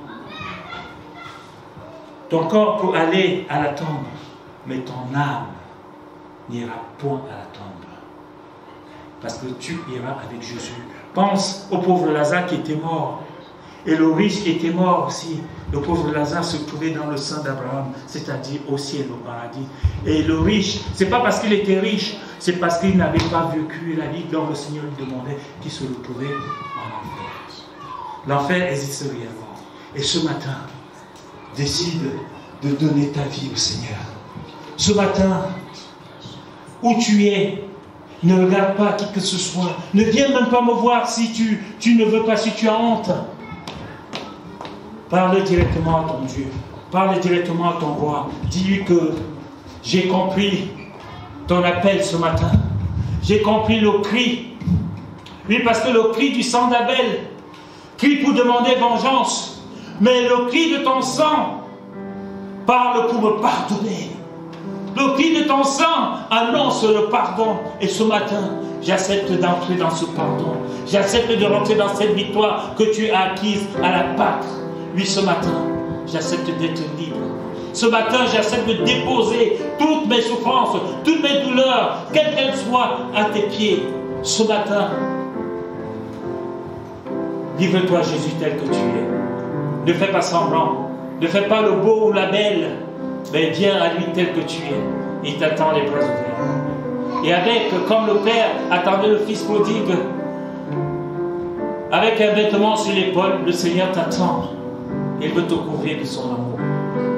S5: Ton corps peut aller à la tombe, mais ton âme n'ira point à la tombe. Parce que tu iras avec Jésus. Pense au pauvre Lazare qui était mort. Et le riche qui était mort aussi. Le pauvre Lazare se trouvait dans le sein d'Abraham, c'est-à-dire au ciel, au paradis. Et le riche, ce n'est pas parce qu'il était riche, c'est parce qu'il n'avait pas vécu la vie dont le Seigneur lui demandait, qu'il se retrouvait en enfer. L'enfer existe réellement. Et ce matin, décide de donner ta vie au Seigneur. Ce matin, où tu es, ne regarde pas qui que ce soit. Ne viens même pas me voir si tu ne veux pas, si tu as honte. Parle directement à ton Dieu. Parle directement à ton roi. Dis-lui que j'ai compris ton appel ce matin. J'ai compris le cri. Oui, parce que le cri du sang d'Abel, crie pour demander vengeance. Mais le cri de ton sang parle pour me pardonner. Le cri de ton sang annonce le pardon. Et ce matin, j'accepte d'entrer dans ce pardon. J'accepte de rentrer dans cette victoire que tu as acquise à la Pâque. Oui, ce matin, j'accepte d'être libre. Ce matin, j'accepte de déposer toutes mes souffrances, toutes mes douleurs, quelles qu'elles soient, à tes pieds. Ce matin, livre-toi Jésus tel que tu es. Ne fais pas semblant. Ne fais pas le beau ou la belle. Mais viens à lui tel que tu es. Il t'attend les bras ouverts. Et avec, comme le Père attendait le Fils prodigue, avec un vêtement sur l'épaule, le Seigneur t'attend. Il veut te couvrir de son amour,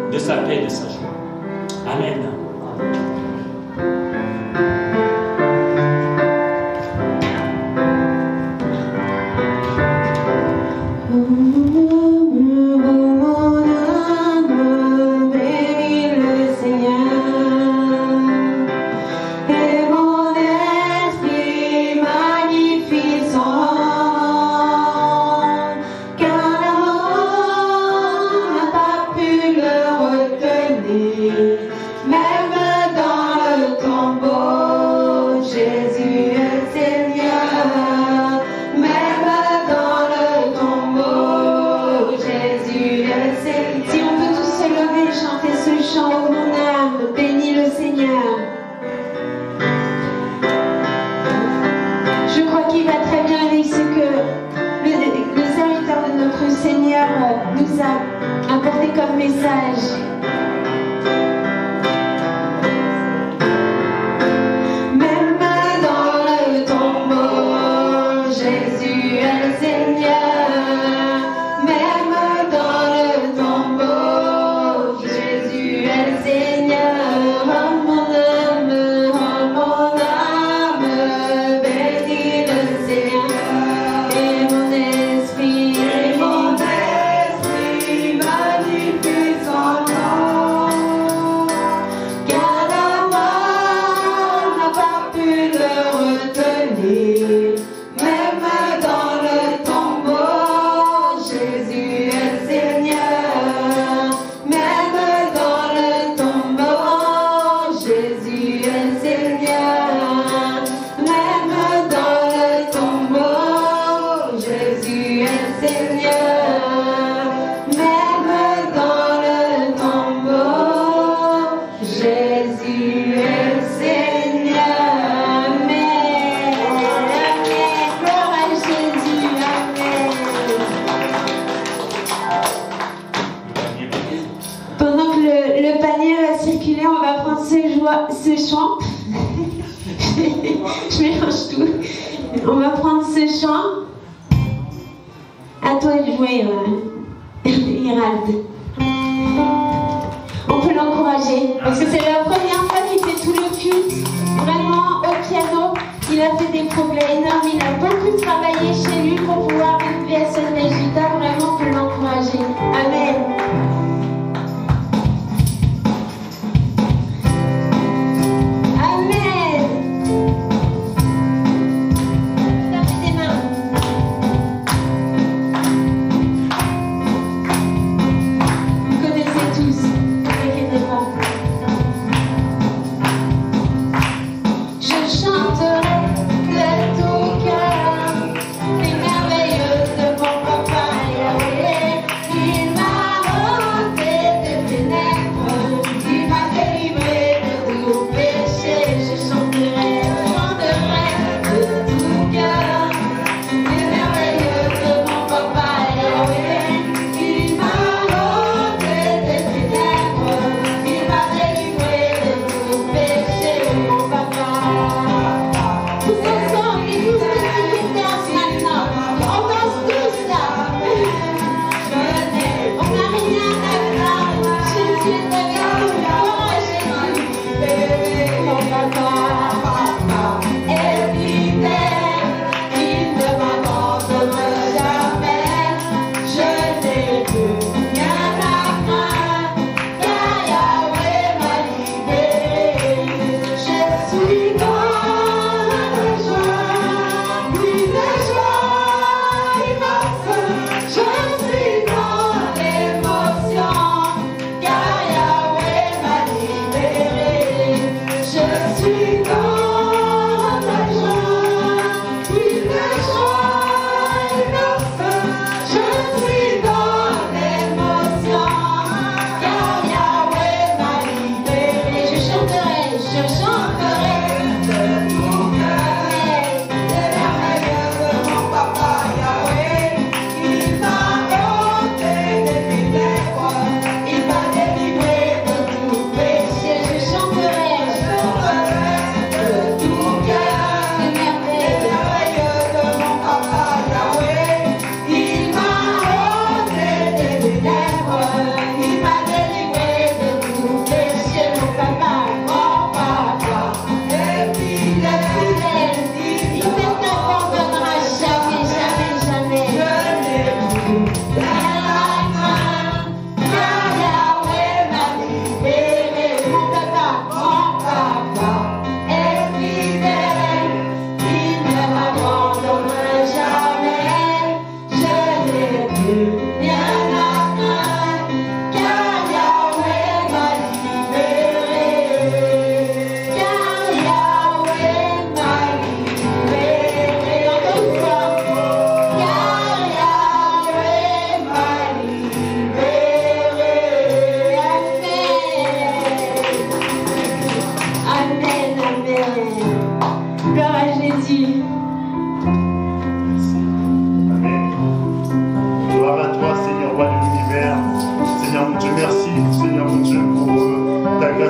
S5: de sa paix, de sa joie. Amen.
S1: Apporté comme message. Le panier va circuler, on va prendre ce chant. Je mélange tout. On va prendre ce chant. À toi de jouer, Hérald. On peut l'encourager parce que c'est la première fois qu'il fait tout le culte. Vraiment au piano, il a fait des progrès énormes. Il a beaucoup travaillé chez lui pour pouvoir arriver à ce résultat. Vraiment, on peut l'encourager. Amen.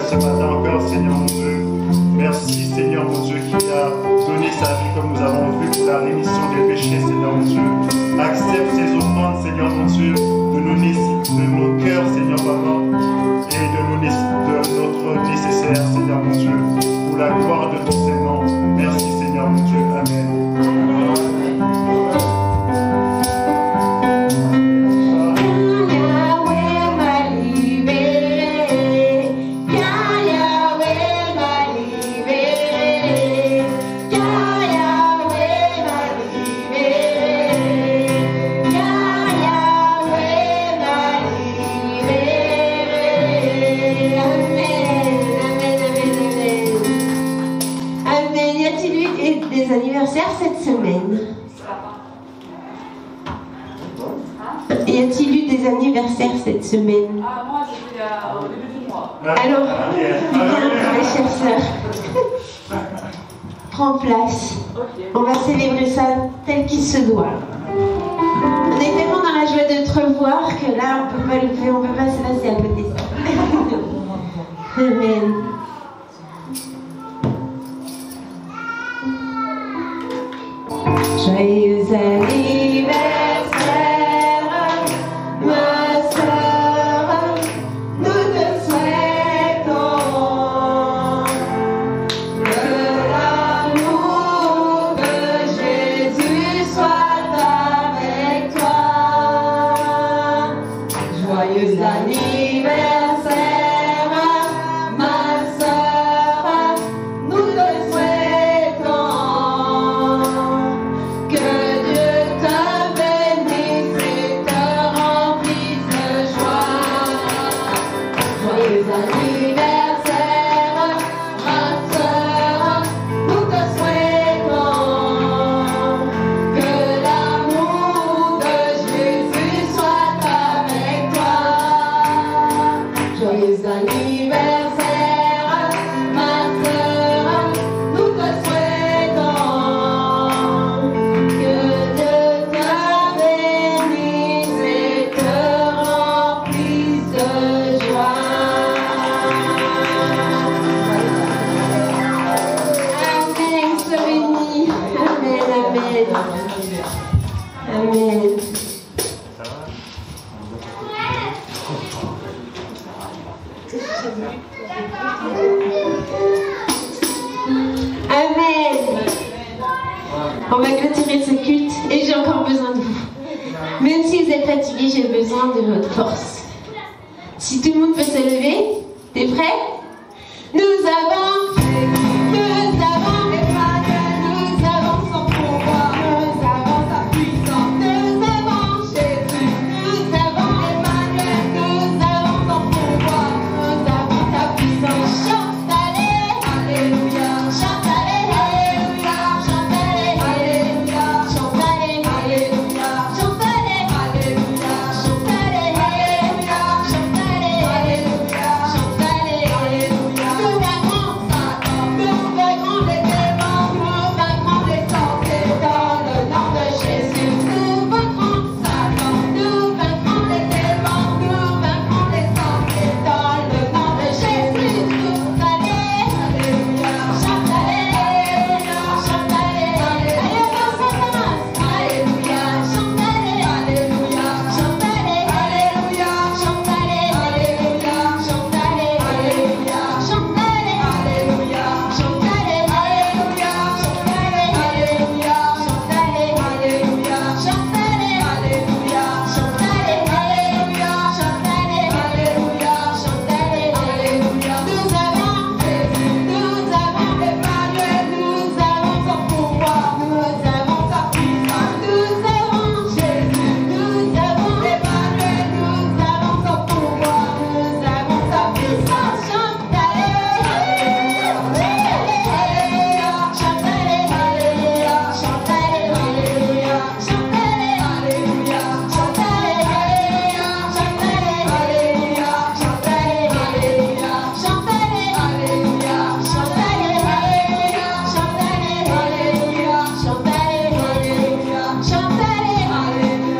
S4: ce matin encore, Seigneur mon Dieu. Merci, Seigneur mon Dieu, qui a donné sa vie, comme nous avons vu, pour la rémission des péchés, Seigneur mon Dieu. Accepte ces offrandes, Seigneur mon Dieu, de nos cœurs, Seigneur Papa, et de notre nécessaire, Seigneur mon Dieu, pour la gloire de ton Seigneur. Merci, Seigneur mon Dieu. Amen.
S1: Anniversaire cette semaine. Y a-t-il eu des anniversaires cette semaine?
S2: Ah, moi c'était au début du mois.
S1: Alors, viens, ma chère sœur. Prends place. On va célébrer ça tel qu'il se doit. On est tellement dans la joie de te revoir que là, on peut pas se passer à côté de ça. Amen. Joyeux anniversaire, ma sœur, nous te souhaitons que l'amour de Jésus soit avec toi. Joyeux anniversaire, ma sœur, nous te souhaitons que Dieu te bénisse et te remplisse de joie. Joyeux anniversaire, ma sœur, nous te souhaitons que l'amour de Jésus soit avec toi. Joyeux anniversaire, ma sœur, nous te souhaitons que Dieu te bénisse et te remplisse de joie. Amen, sois béni. Amen, amen. Amen. Amen. On va clôturer ce culte et j'ai encore besoin de vous. Même si vous êtes fatigué, j'ai besoin de votre force. Si tout le monde peut se lever, t'es prêt? Nous avons Emmanuel, nous avons son pouvoir, nous avons sa puissance, nous avons Jésus, nous avons Emmanuel, nous avons son pouvoir, nous avons sa puissance. Chante, allez, alléluia, chante, allez, alléluia, chante, allez, alléluia, chante, allez, alléluia, chante, allez, alléluia, chante, allez, alléluia, chante, allez, alléluia, chante, allez, alléluia. Nous vaincrons Satan, nous vaincrons les démons, nous vaincrons les sorciers dans le nom de Jésus. Nous vaincrons Satan, nous vaincrons les démons, nous vaincrons les sorciers dans le nom de Jésus. Tous allez, alléluia, chante, alléluia, chante, alléluia, alléluia, chante, alléluia, chante, alléluia, chante, alléluia, chante, alléluia, chante, alléluia, chante, alléluia, chante, alléluia, chante, alléluia, chante, alléluia, chante, alléluia, chante, alléluia, chante, alléluia. Nous avons Jésus, nous avons Emmanuel, nous avons son pouvoir, nous avons sa puissance, nous avons Jésus, nous avons Emmanuel, nous avons son pouvoir, nous avons sa puissance. Chante, alléluia, chante, alléluia, chante, alléluia, chante, alléluia, chante, alléluia, chante, alléluia, chante, alléluia, chante, alléluia, chante, alléluia, chante, alléluia, chante, alléluia, chante,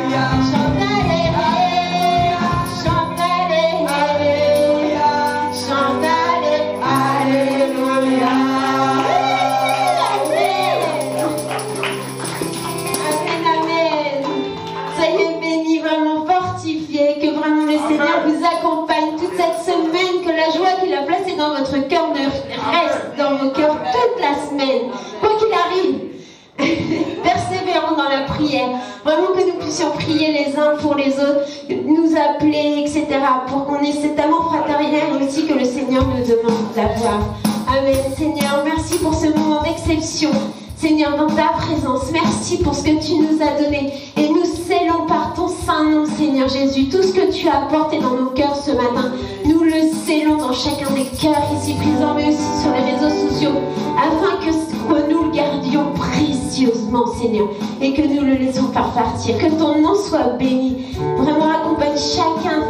S1: alléluia, chante, alléluia, chante, alléluia, chante, alléluia. Amen, amen. Soyez bénis, vraiment fortifiés, que vraiment le Seigneur vous accompagne toute cette semaine, que la joie qu'il a placée dans votre cœur ne reste dans vos cœurs toute la semaine, quoi qu'il arrive. Persévérons dans la prière, vraiment que nous puissions prier les uns pour les autres, nous appeler, etc. pour qu'on ait cet amour fraternel aussi que le Seigneur nous demande d'avoir. Amen. Seigneur, merci pour ce moment d'exception. Seigneur, dans ta présence, merci pour ce que tu nous as donné. Et nous scellons par ton saint nom, Seigneur Jésus, tout ce que tu as apporté dans nos cœurs ce matin. Nous le scellons dans chacun des cœurs ici présents, mais aussi sur les réseaux sociaux, afin que nous le gardions précieusement, Seigneur, et que nous le laissions partir. Que ton nom soit béni. Vraiment, accompagne chacun,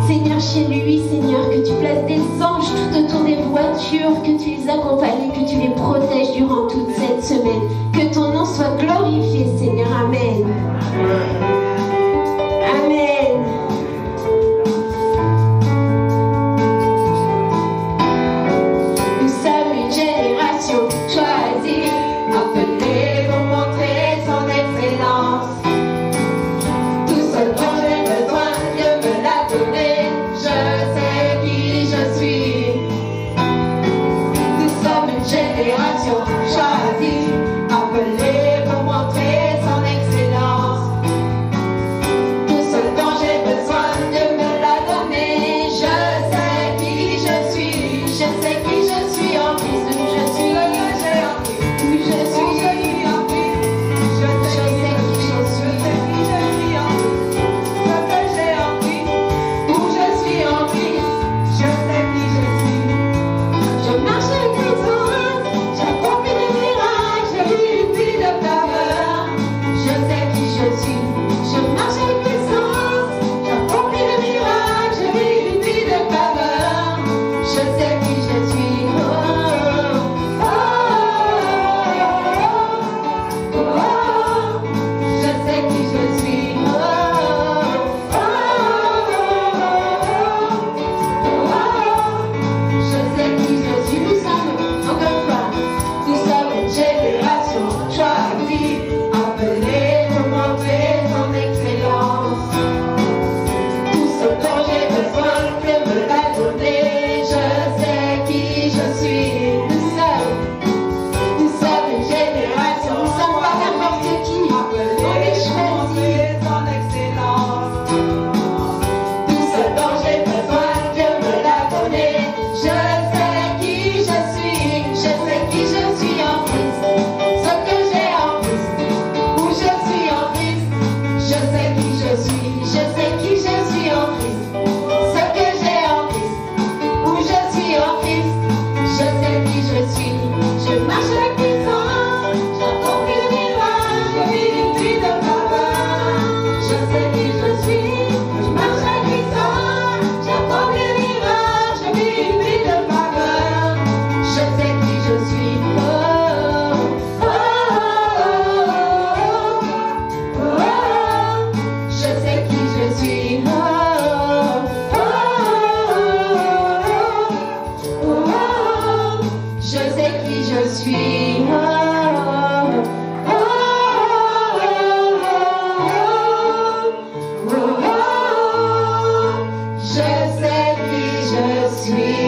S1: Seigneur, chez lui, Seigneur, que tu places des anges tout autour des voitures, que tu les accompagnes, que tu les protèges durant toute cette semaine. Que ton nom soit glorifié, Seigneur. Amen. Amen. qui je suis. Oh, oh, oh, oh, oh, je sais qui je suis.